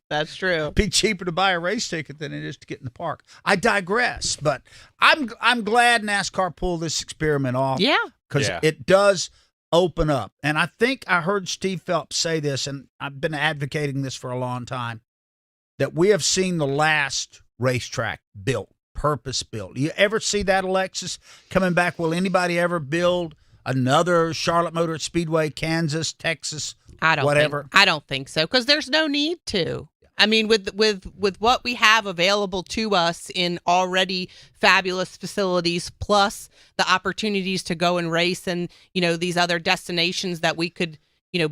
[SPEAKER 4] That's true.
[SPEAKER 1] It'd be cheaper to buy a race ticket than it is to get in the park. I digress, but I'm glad NASCAR pulled this experiment off.
[SPEAKER 4] Yeah.
[SPEAKER 1] Because it does open up. And I think I heard Steve Phelps say this, and I've been advocating this for a long time, that we have seen the last racetrack built, purpose-built. You ever see that, Alexis, coming back? Will anybody ever build another Charlotte Motor Speedway, Kansas, Texas, whatever?
[SPEAKER 4] I don't think so, because there's no need to. I mean, with what we have available to us in already fabulous facilities, plus the opportunities to go and race and, these other destinations that we could,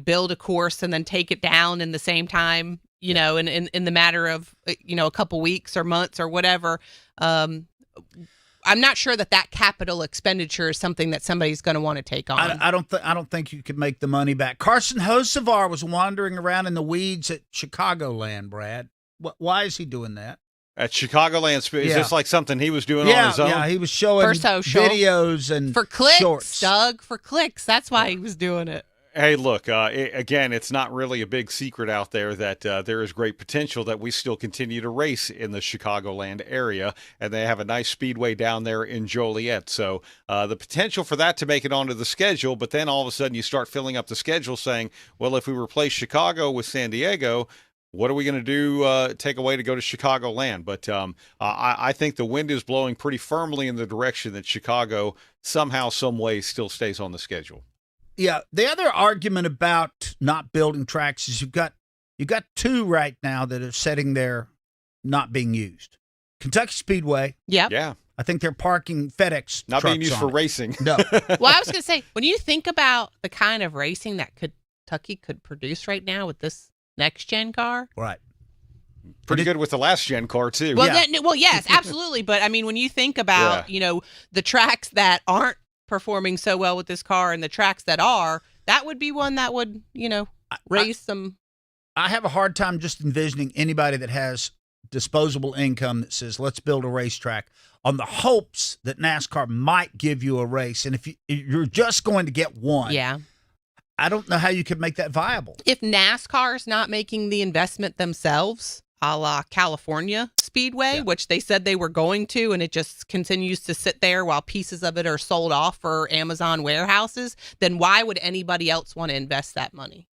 [SPEAKER 4] build a course and then take it down in the same time, in the matter of, a couple weeks or months or whatever. I'm not sure that capital expenditure is something that somebody's going to want to take on.
[SPEAKER 1] I don't think you could make the money back. Carson Hocevar was wandering around in the weeds at Chicagoland, Brad. Why is he doing that?
[SPEAKER 5] At Chicagoland, is this like something he was doing on his own?
[SPEAKER 1] Yeah, he was showing videos and
[SPEAKER 4] for clicks,
[SPEAKER 1] shorts.
[SPEAKER 4] Doug, for clicks. That's why he was doing it.
[SPEAKER 5] Hey, look, again, it's not really a big secret out there that there is great potential that we still continue to race in the Chicagoland area, and they have a nice speedway down there in Joliet. So the potential for that to make it onto the schedule, but then all of a sudden you start filling up the schedule saying, well, if we replace Chicago with San Diego, what are we going to do, take away to go to Chicagoland? But I think the wind is blowing pretty firmly in the direction that Chicago somehow, some way still stays on the schedule.
[SPEAKER 1] Yeah, the other argument about not building tracks is you've got two right now that are sitting there not being used. Kentucky Speedway.
[SPEAKER 5] Yeah.
[SPEAKER 1] I think they're parking FedEx
[SPEAKER 5] not
[SPEAKER 1] trucks
[SPEAKER 5] being used for racing.
[SPEAKER 1] No.
[SPEAKER 4] Well, I was going to say, when you think about the kind of racing that Kentucky could produce right now with this next gen car,
[SPEAKER 1] right?
[SPEAKER 5] Pretty good with the last gen car, too.
[SPEAKER 4] Well, yes, absolutely. But, I mean, when you think about, the tracks that aren't performing so well with this car and the tracks that are, that would be one that would, raise some.
[SPEAKER 1] I have a hard time just envisioning anybody that has disposable income that says, let's build a racetrack on the hopes that NASCAR might give you a race. And if you're just going to get one, I don't know how you could make that viable.
[SPEAKER 4] If NASCAR's not making the investment themselves, a la California Speedway, which they said they were going to, and it just continues to sit there while pieces of it are sold off for Amazon warehouses, then why would anybody else want to invest that money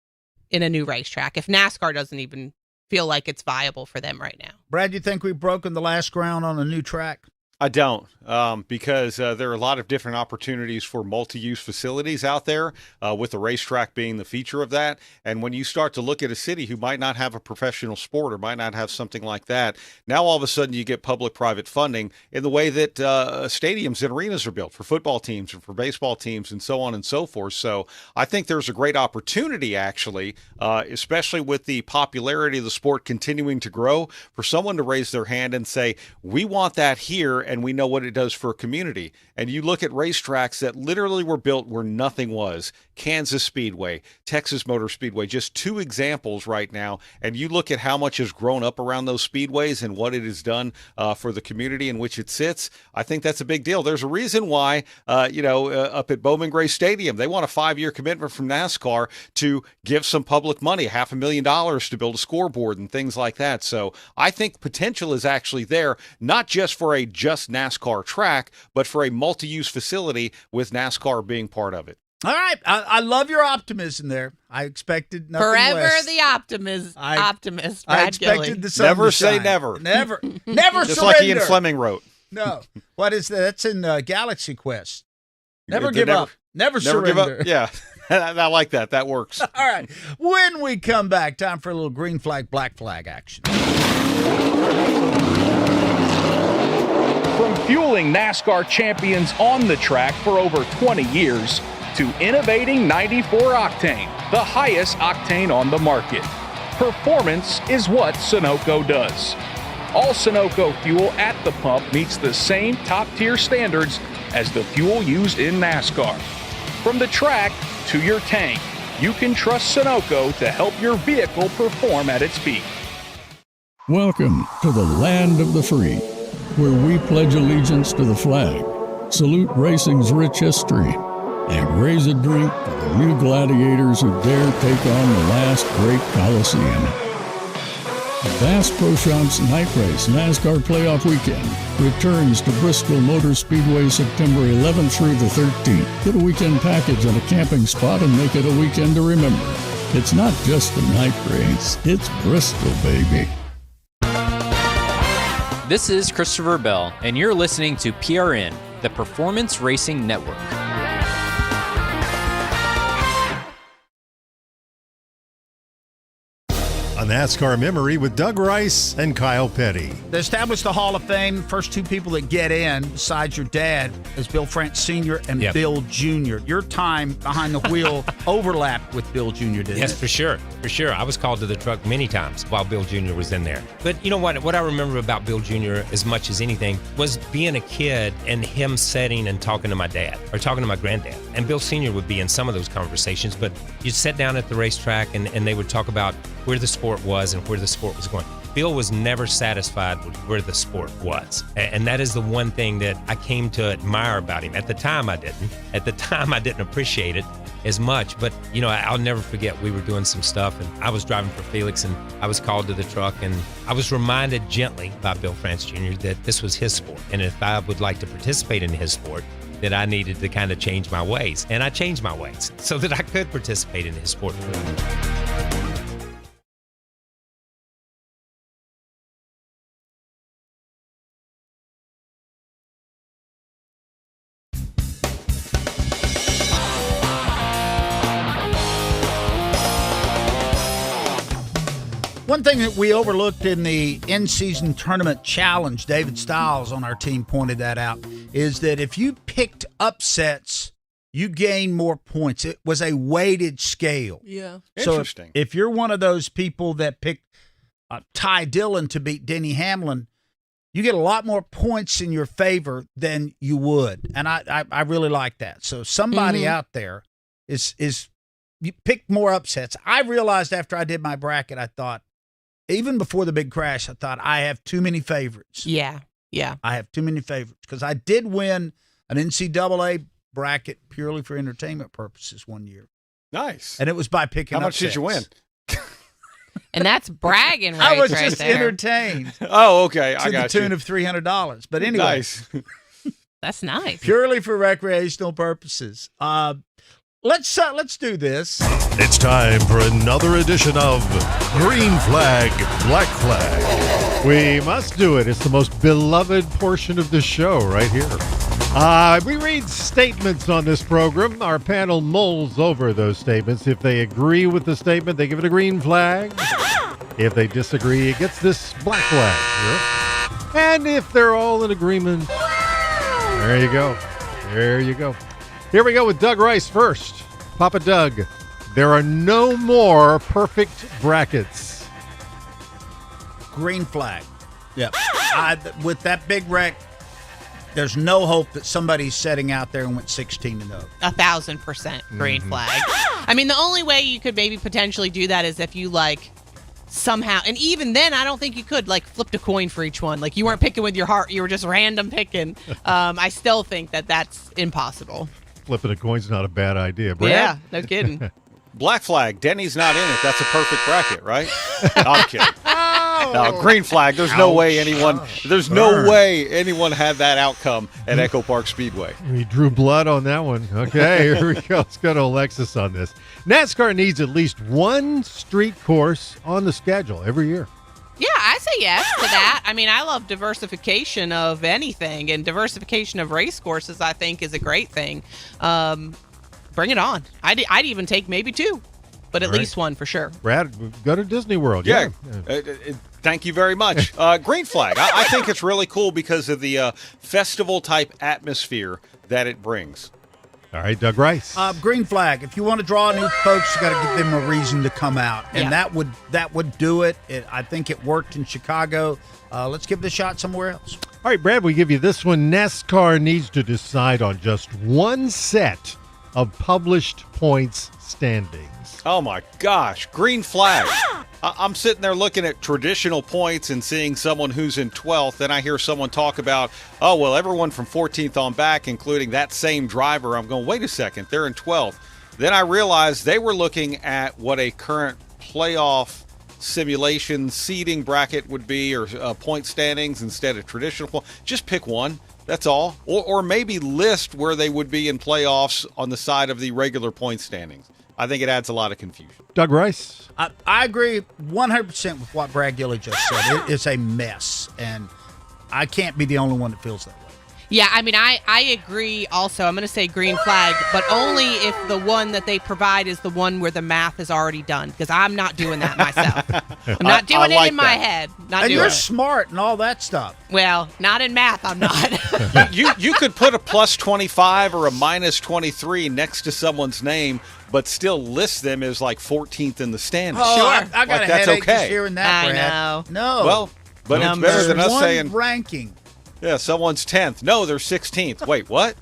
[SPEAKER 4] in a new racetrack if NASCAR doesn't even feel like it's viable for them right now?
[SPEAKER 1] Brad, you think we've broken the last ground on a new track?
[SPEAKER 5] I don't, because there are a lot of different opportunities for multi-use facilities out there, with the racetrack being the feature of that. And when you start to look at a city who might not have a professional sport or might not have something like that, now all of a sudden you get public-private funding in the way that stadiums and arenas are built for football teams and for baseball teams and so on and so forth. So I think there's a great opportunity, actually, especially with the popularity of the sport continuing to grow, for someone to raise their hand and say, we want that here, and we know what it does for a community. And you look at racetracks that literally were built where nothing was. Kansas Speedway, Texas Motor Speedway, just two examples right now. And you look at how much has grown up around those speedways and what it has done for the community in which it sits. I think that's a big deal. There's a reason why, up at Bowman Gray Stadium, they want a 5-year commitment from NASCAR to give some public money, $500,000 to build a scoreboard and things like that. So I think potential is actually there, not just for a just NASCAR track, but for a multi-use facility with NASCAR being part of it.
[SPEAKER 1] All right. I love your optimism there. I expected nothing
[SPEAKER 4] Forever
[SPEAKER 1] less.
[SPEAKER 4] the optimist, Brad
[SPEAKER 1] I expected
[SPEAKER 4] Gilly.
[SPEAKER 1] the sun
[SPEAKER 5] Never
[SPEAKER 1] to
[SPEAKER 5] say
[SPEAKER 1] shine.
[SPEAKER 5] never.
[SPEAKER 1] Never
[SPEAKER 5] Just
[SPEAKER 1] surrender.
[SPEAKER 5] like Ian Fleming wrote.
[SPEAKER 1] No. What is that? That's in Galaxy Quest. Never
[SPEAKER 5] They
[SPEAKER 1] give up. Never surrender.
[SPEAKER 5] Give up. Yeah. I like that. That works.
[SPEAKER 1] All right. When we come back, time for a little green flag, black flag action.
[SPEAKER 13] From fueling NASCAR champions on the track for over 20 years to innovating 94 octane, the highest octane on the market. Performance is what Sunoco does. All Sunoco fuel at the pump meets the same top-tier standards as the fuel used in NASCAR. From the track to your tank, you can trust Sunoco to help your vehicle perform at its peak.
[SPEAKER 2] Welcome to the land of the free, where we pledge allegiance to the flag, salute racing's rich history, and raise a drink for the new gladiators who dare take on the last great Coliseum. Bass Pro Shops Night Race NASCAR Playoff Weekend returns to Bristol Motor Speedway September 11th through the 13th. Get a weekend package and a camping spot and make it a weekend to remember. It's not just a night race, it's Bristol, baby.
[SPEAKER 3] This is Christopher Bell, and you're listening to PRN, the Performance Racing Network.
[SPEAKER 23] A NASCAR memory with Doug Rice and Kyle Petty.
[SPEAKER 1] They established the Hall of Fame. First two people that get in, besides your dad, is Bill France Sr. and Bill Jr. Your time behind the wheel overlapped with Bill Jr., didn't
[SPEAKER 20] Yes,
[SPEAKER 1] it?
[SPEAKER 20] for sure. For sure. I was called to the truck many times while Bill Jr. was in there. But you know what? What I remember about Bill Jr. as much as anything was being a kid and him sitting and talking to my dad or talking to my granddad. And Bill Sr. would be in some of those conversations, but you'd sit down at the racetrack and they would talk about where the sport was and where the sport was going. Bill was never satisfied with where the sport was. And that is the one thing that I came to admire about him. At the time, I didn't. At the time, I didn't appreciate it as much. But, you know, I'll never forget we were doing some stuff, and I was driving for Felix, and I was called to the truck, and I was reminded gently by Bill France Jr. that this was his sport. And if I would like to participate in his sport, that I needed to kind of change my ways. And I changed my ways so that I could participate in his sport.
[SPEAKER 1] One thing that we overlooked in the in-season tournament challenge, David Stiles on our team pointed that out, is that if you picked upsets, you gain more points. It was a weighted scale.
[SPEAKER 4] Yeah.
[SPEAKER 1] So
[SPEAKER 5] Interesting.
[SPEAKER 1] if you're one of those people that picked Ty Dillon to beat Denny Hamlin, you get a lot more points in your favor than you would. And I really like that. So somebody out there is you pick more upsets. I realized after I did my bracket, I thought, even before the big crash, I thought I have too many favorites.
[SPEAKER 4] Yeah.
[SPEAKER 1] I have too many favorites because I did win an NCAA bracket purely for entertainment purposes one year.
[SPEAKER 5] Nice.
[SPEAKER 1] And it was by picking
[SPEAKER 5] How much
[SPEAKER 1] upsets.
[SPEAKER 5] did you win?
[SPEAKER 4] And that's bragging rights.
[SPEAKER 1] I was
[SPEAKER 4] right
[SPEAKER 1] just
[SPEAKER 4] there.
[SPEAKER 1] entertained.
[SPEAKER 5] Oh, okay. I
[SPEAKER 1] To
[SPEAKER 5] got
[SPEAKER 1] the
[SPEAKER 5] you.
[SPEAKER 1] tune of $300. But anyway.
[SPEAKER 5] Nice.
[SPEAKER 4] That's nice.
[SPEAKER 1] Purely for recreational purposes. Let's do this.
[SPEAKER 23] It's time for another edition of Green Flag, Black Flag. We must do it. It's the most beloved portion of the show right here. We read statements on this program. Our panel mulls over those statements. If they agree with the statement, they give it a green flag. If they disagree, it gets this black flag. And if they're all in agreement, there you go. There you go. Here we go with Doug Rice first. Papa Doug, there are no more perfect brackets.
[SPEAKER 1] Green flag. Yep. With that big wreck, there's no hope that somebody's setting out there and went 16-0.
[SPEAKER 4] 1,000% green flag. I mean, the only way you could maybe potentially do that is if you somehow, and even then, I don't think you could flipped a coin for each one. You weren't picking with your heart; you were just random picking. I still think that that's impossible.
[SPEAKER 23] Flipping a coin's not a bad idea. Brad?
[SPEAKER 4] Yeah, no kidding.
[SPEAKER 5] Black flag. Denny's not in it. That's a perfect bracket, right? No, I'm kidding. No, green flag. There's no way anyone. There's no way anyone had that outcome at Echo Park Speedway.
[SPEAKER 23] We drew blood on that one. Okay, here we go. Let's go to Alexis on this. NASCAR needs at least one street course on the schedule every year.
[SPEAKER 4] Yeah, I say yes to that. I mean, I love diversification of anything, and diversification of race courses, I think, is a great thing. Bring it on. I'd even take maybe two, but at least one for sure.
[SPEAKER 23] Brad, go to Disney World.
[SPEAKER 5] Yeah. Thank you very much. Green flag. I think it's really cool because of the festival-type atmosphere that it brings.
[SPEAKER 23] All right, Doug Rice.
[SPEAKER 1] Green flag. If you want to draw new folks, you got to give them a reason to come out, and that would do it. I think it worked in Chicago. Let's give it a shot somewhere else.
[SPEAKER 23] All right, Brad, we give you this one. NASCAR needs to decide on just one set of published points standings.
[SPEAKER 5] Oh, my gosh. Green flag. I'm sitting there looking at traditional points and seeing someone who's in 12th. Then I hear someone talk about, oh, well, everyone from 14th on back, including that same driver. I'm going, wait a second, they're in 12th. Then I realized they were looking at what a current playoff simulation seeding bracket would be, or point standings instead of traditional. Just pick one. That's all. Or maybe list where they would be in playoffs on the side of the regular point standings. I think it adds a lot of confusion.
[SPEAKER 23] Doug Rice?
[SPEAKER 1] I agree 100% with what Brad Gilley just said. It is a mess, and I can't be the only one that feels that way.
[SPEAKER 4] Yeah, I mean, I agree also. I'm going to say green flag, but only if the one that they provide is the one where the math is already done, because I'm not doing that myself. I'm not doing it in my head.
[SPEAKER 1] And you're smart and all that stuff.
[SPEAKER 4] Well, not in math, I'm not.
[SPEAKER 5] You could put a plus 25 or a minus 23 next to someone's name, but still list them as 14th in the standings.
[SPEAKER 1] Oh, sure. I got a
[SPEAKER 5] that's
[SPEAKER 1] headache
[SPEAKER 5] okay.
[SPEAKER 1] just hearing that, Brad.
[SPEAKER 4] I know.
[SPEAKER 1] No.
[SPEAKER 5] Well, but it's better than us saying
[SPEAKER 1] ranking.
[SPEAKER 5] Yeah, someone's 10th. No, they're 16th. Wait, what?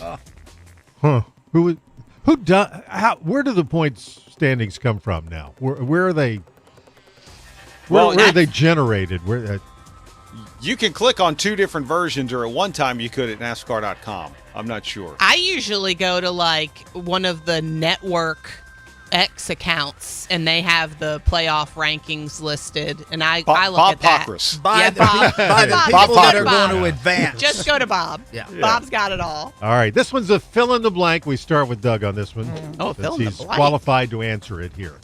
[SPEAKER 23] Huh? Where do the points standings come from now? Where are they? Where are they generated?
[SPEAKER 5] You can click on two different versions, or at one time you could at NASCAR.com. I'm not sure.
[SPEAKER 4] I usually go to one of the network X accounts, and they have the playoff rankings listed, and I look at that.
[SPEAKER 1] By the people that are going to advance.
[SPEAKER 4] Just go to Bob.
[SPEAKER 1] Yeah.
[SPEAKER 4] Bob's got it all.
[SPEAKER 23] All right, this one's a fill in the blank. We start with Doug on this one.
[SPEAKER 4] Fill in the
[SPEAKER 23] he's
[SPEAKER 4] blank.
[SPEAKER 23] qualified to answer it here.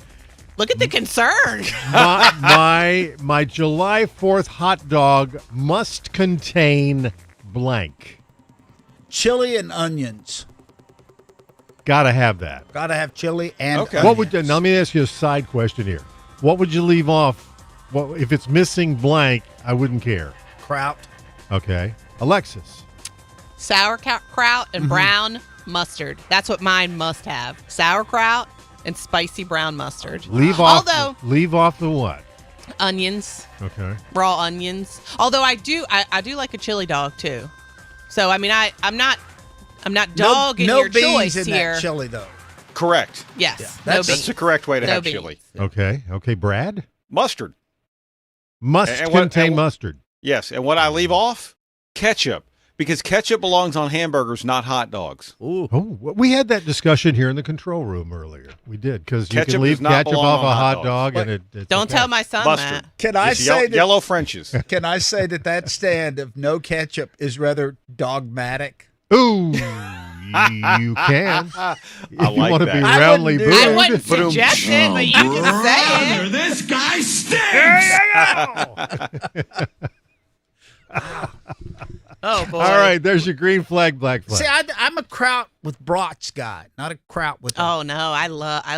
[SPEAKER 4] Look at the concern.
[SPEAKER 23] my July 4th hot dog must contain blank.
[SPEAKER 1] Chili and onions.
[SPEAKER 23] Gotta have that.
[SPEAKER 1] Gotta have chili and
[SPEAKER 23] okay.
[SPEAKER 1] onions.
[SPEAKER 23] Now let me ask you a side question here. What would you leave off? If it's missing blank, I wouldn't care.
[SPEAKER 1] Kraut.
[SPEAKER 23] Okay. Alexis.
[SPEAKER 4] Sauerkraut and brown mustard. That's what mine must have. Sauerkraut and spicy brown mustard.
[SPEAKER 23] Leave off the what?
[SPEAKER 4] Onions.
[SPEAKER 23] Okay.
[SPEAKER 4] Raw onions. Although I do like a chili dog too. So I mean I'm not dogging
[SPEAKER 1] no
[SPEAKER 4] your
[SPEAKER 1] beans
[SPEAKER 4] choice
[SPEAKER 1] in
[SPEAKER 4] here.
[SPEAKER 1] that chili though.
[SPEAKER 5] Correct.
[SPEAKER 4] Yes.
[SPEAKER 1] Yeah,
[SPEAKER 4] no
[SPEAKER 5] That's
[SPEAKER 4] beans.
[SPEAKER 5] the correct way to
[SPEAKER 4] No
[SPEAKER 5] have
[SPEAKER 4] beans.
[SPEAKER 5] chili.
[SPEAKER 23] Okay, Brad?
[SPEAKER 5] Mustard.
[SPEAKER 23] Must
[SPEAKER 5] And what-
[SPEAKER 23] contain
[SPEAKER 5] and-
[SPEAKER 23] mustard.
[SPEAKER 5] Yes, and what I leave off? Ketchup. Because ketchup belongs on hamburgers, not hot dogs.
[SPEAKER 1] Ooh.
[SPEAKER 23] Oh, we had that discussion here in the control room earlier. We did, because you
[SPEAKER 5] Ketchup
[SPEAKER 23] can leave
[SPEAKER 5] does not
[SPEAKER 23] ketchup
[SPEAKER 5] belong
[SPEAKER 23] off
[SPEAKER 5] on
[SPEAKER 23] a
[SPEAKER 5] hot
[SPEAKER 23] hot
[SPEAKER 5] dogs.
[SPEAKER 23] dog, and it's
[SPEAKER 4] Don't
[SPEAKER 23] okay.
[SPEAKER 4] tell my son
[SPEAKER 5] Mustard.
[SPEAKER 4] that.
[SPEAKER 1] Can I
[SPEAKER 5] Just
[SPEAKER 1] say that?
[SPEAKER 5] yellow Frenches.
[SPEAKER 1] Can I say that stand of no ketchup is rather dogmatic?
[SPEAKER 23] Ooh, you can. If
[SPEAKER 5] I
[SPEAKER 23] you
[SPEAKER 5] like
[SPEAKER 23] want to
[SPEAKER 5] that.
[SPEAKER 23] be
[SPEAKER 1] I
[SPEAKER 23] roundly
[SPEAKER 1] wouldn't do
[SPEAKER 23] booed.
[SPEAKER 4] I wouldn't suggest it, but you can say it.
[SPEAKER 19] This guy stinks!
[SPEAKER 4] Oh boy.
[SPEAKER 23] All right, there's your green flag, black flag.
[SPEAKER 1] See, I'm a kraut with brats guy, not a kraut with.
[SPEAKER 4] Oh no, I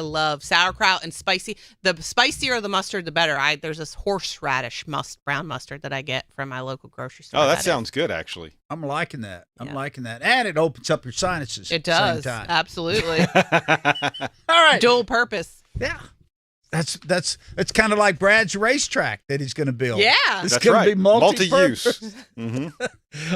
[SPEAKER 4] love sauerkraut and spicy. The spicier the mustard, the better. There's this horseradish brown mustard that I get from my local grocery store.
[SPEAKER 5] Oh, that sounds good, actually.
[SPEAKER 1] I'm liking that. I'm
[SPEAKER 4] Yeah.
[SPEAKER 1] liking that, and it opens up your sinuses.
[SPEAKER 4] It
[SPEAKER 1] at the
[SPEAKER 4] does.
[SPEAKER 1] same time.
[SPEAKER 4] Absolutely.
[SPEAKER 1] All right.
[SPEAKER 4] Dual purpose.
[SPEAKER 1] Yeah. That's kind of like Brad's racetrack that he's going to build.
[SPEAKER 4] Yeah.
[SPEAKER 1] It's
[SPEAKER 5] That's
[SPEAKER 1] going
[SPEAKER 5] right.
[SPEAKER 1] to be multi-use.
[SPEAKER 5] Mm-hmm.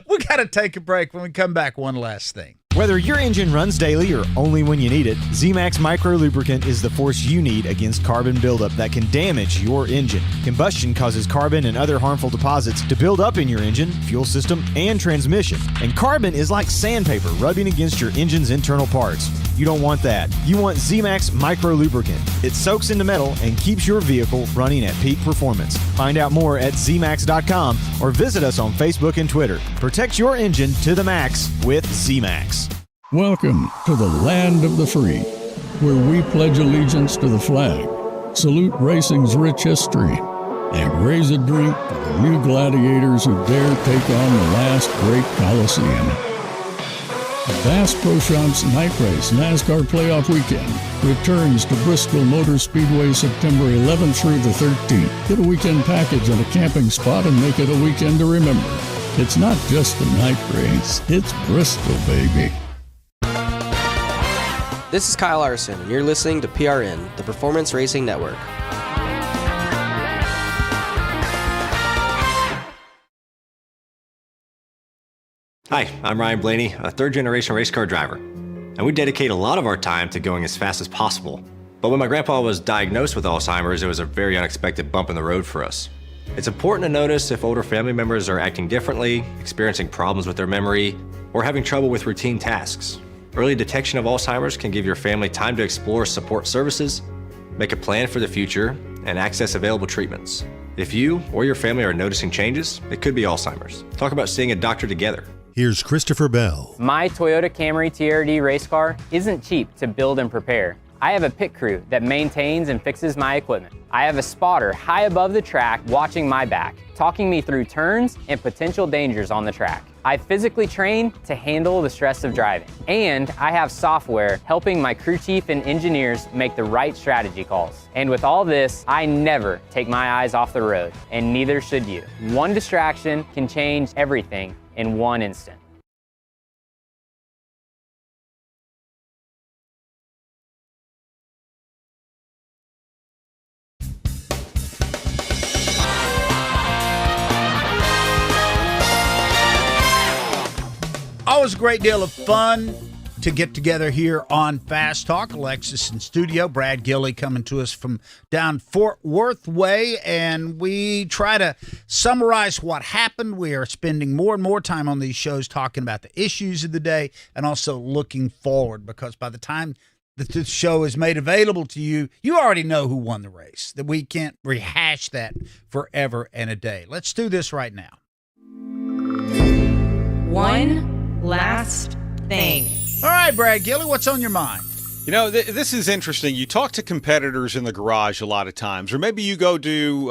[SPEAKER 1] We got to take a break. When we come back, one last thing.
[SPEAKER 14] Whether your engine runs daily or only when you need it, Z-Max Micro Lubricant is the force you need against carbon buildup that can damage your engine. Combustion causes carbon and other harmful deposits to build up in your engine, fuel system, and transmission. And carbon is like sandpaper rubbing against your engine's internal parts. You don't want that. You want Z-Max Micro Lubricant. It soaks into metal and keeps your vehicle running at peak performance. Find out more at zmax.com or visit us on Facebook and Twitter. Protect your engine to the max with Z-Max.
[SPEAKER 2] Welcome to the land of the free, where we pledge allegiance to the flag, salute racing's rich history, and raise a drink for the new gladiators who dare take on the last great Coliseum. Bass Pro Shops Night Race NASCAR Playoff Weekend returns to Bristol Motor Speedway September 11th through the 13th. Get a weekend package and a camping spot and make it a weekend to remember. It's not just a night race, it's Bristol, baby.
[SPEAKER 10] This is Kyle Larson, and you're listening to PRN, the Performance Racing Network.
[SPEAKER 6] Hi, I'm Ryan Blaney, a third-generation race car driver, and we dedicate a lot of our time to going as fast as possible. But when my grandpa was diagnosed with Alzheimer's, it was a very unexpected bump in the road for us. It's important to notice if older family members are acting differently, experiencing problems with their memory, or having trouble with routine tasks. Early detection of Alzheimer's can give your family time to explore support services, make a plan for the future, and access available treatments. If you or your family are noticing changes, it could be Alzheimer's. Talk about seeing a doctor together.
[SPEAKER 23] Here's Christopher Bell.
[SPEAKER 3] My Toyota Camry TRD race car isn't cheap to build and prepare. I have a pit crew that maintains and fixes my equipment. I have a spotter high above the track watching my back, talking me through turns and potential dangers on the track. I physically train to handle the stress of driving. And I have software helping my crew chief and engineers make the right strategy calls. And with all this, I never take my eyes off the road, and neither should you. One distraction can change everything in one instant.
[SPEAKER 1] Always a great deal of fun to get together here on Fast Talk. Alexis in studio, Brad Gilley coming to us from down Fort Worth way, and we try to summarize what happened. We are spending more and more time on these shows talking about the issues of the day and also looking forward, because by the time that this show is made available to you, you already know who won the race, that we can't rehash that forever and a day. Let's do this right now.
[SPEAKER 7] One last thing.
[SPEAKER 1] All right, Brad Gilley, what's on your mind?
[SPEAKER 5] You know, this is interesting. You talk to competitors in the garage a lot of times, or maybe you go do,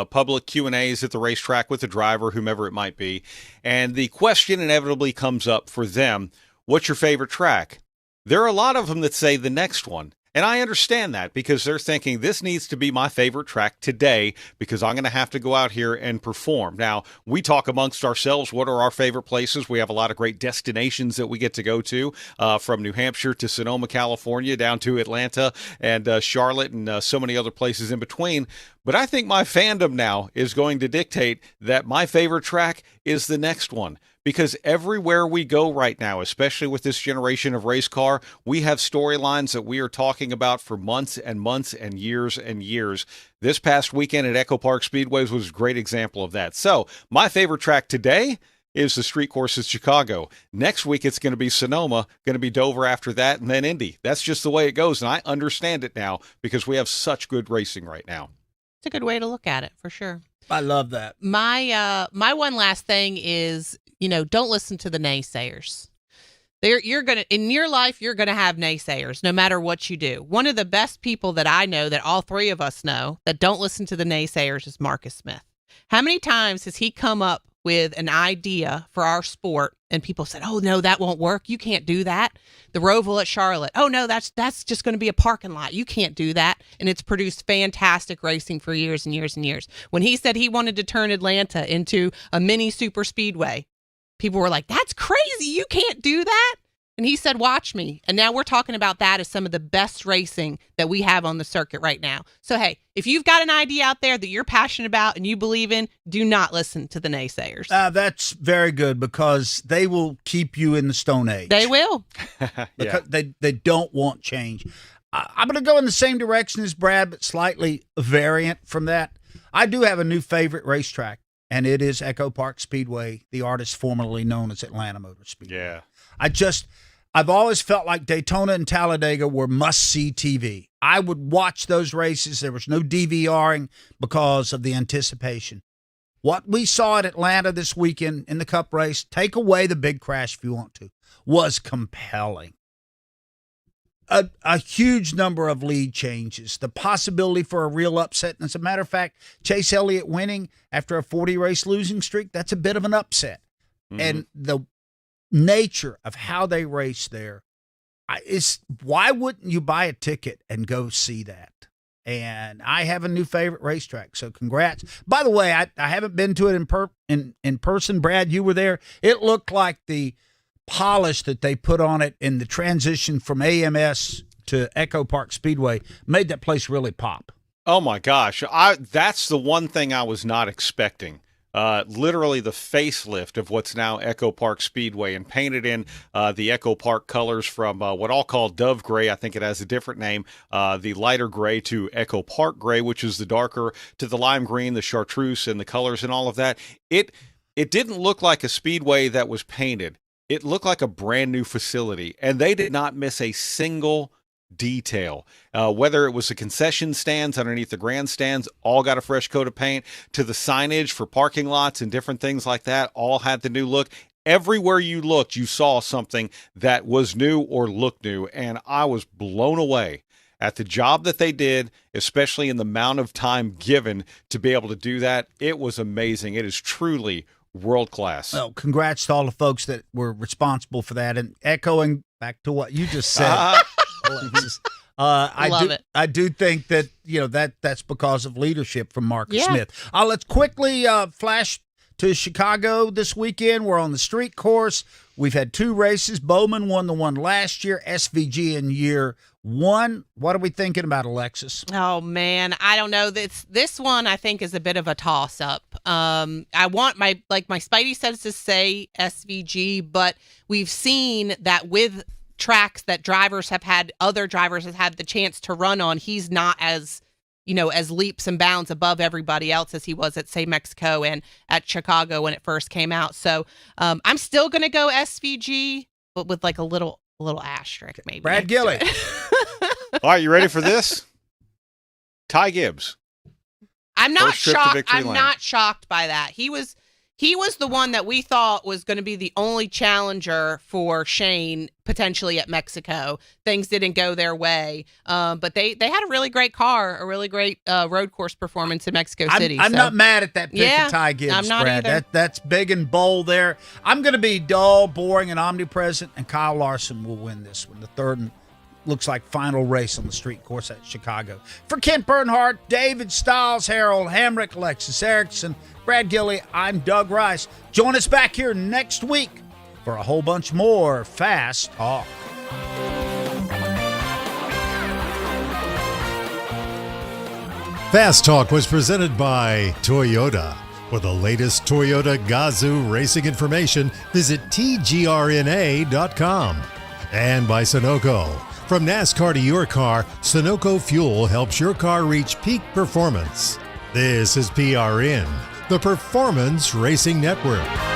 [SPEAKER 5] public Q&As at the racetrack with the driver, whomever it might be, and the question inevitably comes up for them, what's your favorite track? There are a lot of them that say the next one. And I understand that, because they're thinking this needs to be my favorite track today, because I'm going to have to go out here and perform. Now, we talk amongst ourselves, what are our favorite places? We have a lot of great destinations that we get to go to, from New Hampshire to Sonoma, California, down to Atlanta and Charlotte and so many other places in between. But I think my fandom now is going to dictate that my favorite track is the next one. Because everywhere we go right now, especially with this generation of race car, we have storylines that we are talking about for months and months and years and years. This past weekend at Echo Park Speedways was a great example of that. So my favorite track today is the street course at Chicago. Next week, it's going to be Sonoma, going to be Dover after that, and then Indy. That's just the way it goes, and I understand it now because we have such good racing right now.
[SPEAKER 4] It's a good way to look at it, for sure.
[SPEAKER 1] I love that.
[SPEAKER 4] My one last thing is, don't listen to the naysayers. In your life, you're gonna have naysayers, no matter what you do. One of the best people that I know, that all three of us know, that don't listen to the naysayers is Marcus Smith. How many times has he come up with an idea for our sport and people said, oh no, that won't work, you can't do that? The Roval at Charlotte, oh no, that's just going to be a parking lot, you can't do that. And it's produced fantastic racing for years and years and years. When he said he wanted to turn Atlanta into a mini super speedway, people were like, that's crazy, you can't do that. And he said, watch me. And now we're talking about that as some of the best racing that we have on the circuit right now. So, hey, if you've got an idea out there that you're passionate about and you believe in, do not listen to the naysayers.
[SPEAKER 1] That's very good, because they will keep you in the Stone Age.
[SPEAKER 4] They will.
[SPEAKER 1] Because they don't want change. I'm going to go in the same direction as Brad, but slightly variant from that. I do have a new favorite racetrack, and it is Echo Park Speedway, the artist formerly known as Atlanta Motor Speedway.
[SPEAKER 5] Yeah.
[SPEAKER 1] I've always felt like Daytona and Talladega were must-see TV. I would watch those races. There was no DVRing because of the anticipation. What we saw at Atlanta this weekend in the Cup race, take away the big crash if you want to, was compelling. A huge number of lead changes, the possibility for a real upset. And as a matter of fact, Chase Elliott winning after a 40-race losing streak, that's a bit of an upset. Mm-hmm. And the nature of how they race there is, why wouldn't you buy a ticket and go see that? And I have a new favorite racetrack, so congrats. By the way, I haven't been to it in person. Brad, you were there. It looked like the polish that they put on it in the transition from AMS to Echo Park Speedway made that place really pop.
[SPEAKER 5] Oh my gosh, that's the one thing I was not expecting. Literally the facelift of what's now Echo Park Speedway, and painted in the Echo Park colors from what I'll call Dove Gray. I think it has a different name. The lighter gray to Echo Park Gray, which is the darker, to the lime green, the chartreuse, and the colors and all of that. It didn't look like a speedway that was painted. It looked like a brand new facility, and they did not miss a single detail. Whether it was the concession stands underneath the grandstands, all got a fresh coat of paint, to the signage for parking lots and different things like that, all had the new look. Everywhere you looked, you saw something that was new or looked new, and I was blown away at the job that they did, especially in the amount of time given to be able to do that. It was amazing. It is truly world class.
[SPEAKER 1] Well, congrats to all the folks that were responsible for that. And echoing back to what you just said, I do think that that's because of leadership from Marcus Smith. Let's quickly flash to Chicago this weekend. We're on the street course. We've had two races. Bowman won the one last year, SVG in year one. What are we thinking about, Alexis?
[SPEAKER 4] Oh man, I don't know. This one I think is a bit of a toss up. I want my spidey sense to say SVG, but we've seen that with tracks that other drivers have had the chance to run on, he's not as leaps and bounds above everybody else as he was at, say, Mexico and at Chicago when it first came out. So I'm still going to go SVG, but with like a little asterisk maybe.
[SPEAKER 1] Brad Gilley.
[SPEAKER 5] All right, you ready for this? Ty Gibbs.
[SPEAKER 4] I'm not shocked. I'm not shocked by that. He was the one that we thought was going to be the only challenger for Shane potentially at Mexico. Things didn't go their way, but they had a really great car, a really great road course performance in Mexico City.
[SPEAKER 1] I'm not mad at that pick of Ty Gibbs,
[SPEAKER 4] I'm not
[SPEAKER 1] Brad.
[SPEAKER 4] either.
[SPEAKER 1] That's big and bold there. I'm going to be dull, boring, and omnipresent, and Kyle Larson will win this one, the third and looks like final race on the street course at Chicago. For Kent Bernhardt, David Stiles, Harold Hamrick, Alexis Erickson, Brad Gilley, I'm Doug Rice. Join us back here next week for a whole bunch more Fast Talk.
[SPEAKER 23] Fast Talk was presented by Toyota. For the latest Toyota Gazoo racing information, visit tgrna.com. And by Sunoco. From NASCAR to your car, Sunoco Fuel helps your car reach peak performance. This is PRN, the Performance Racing Network.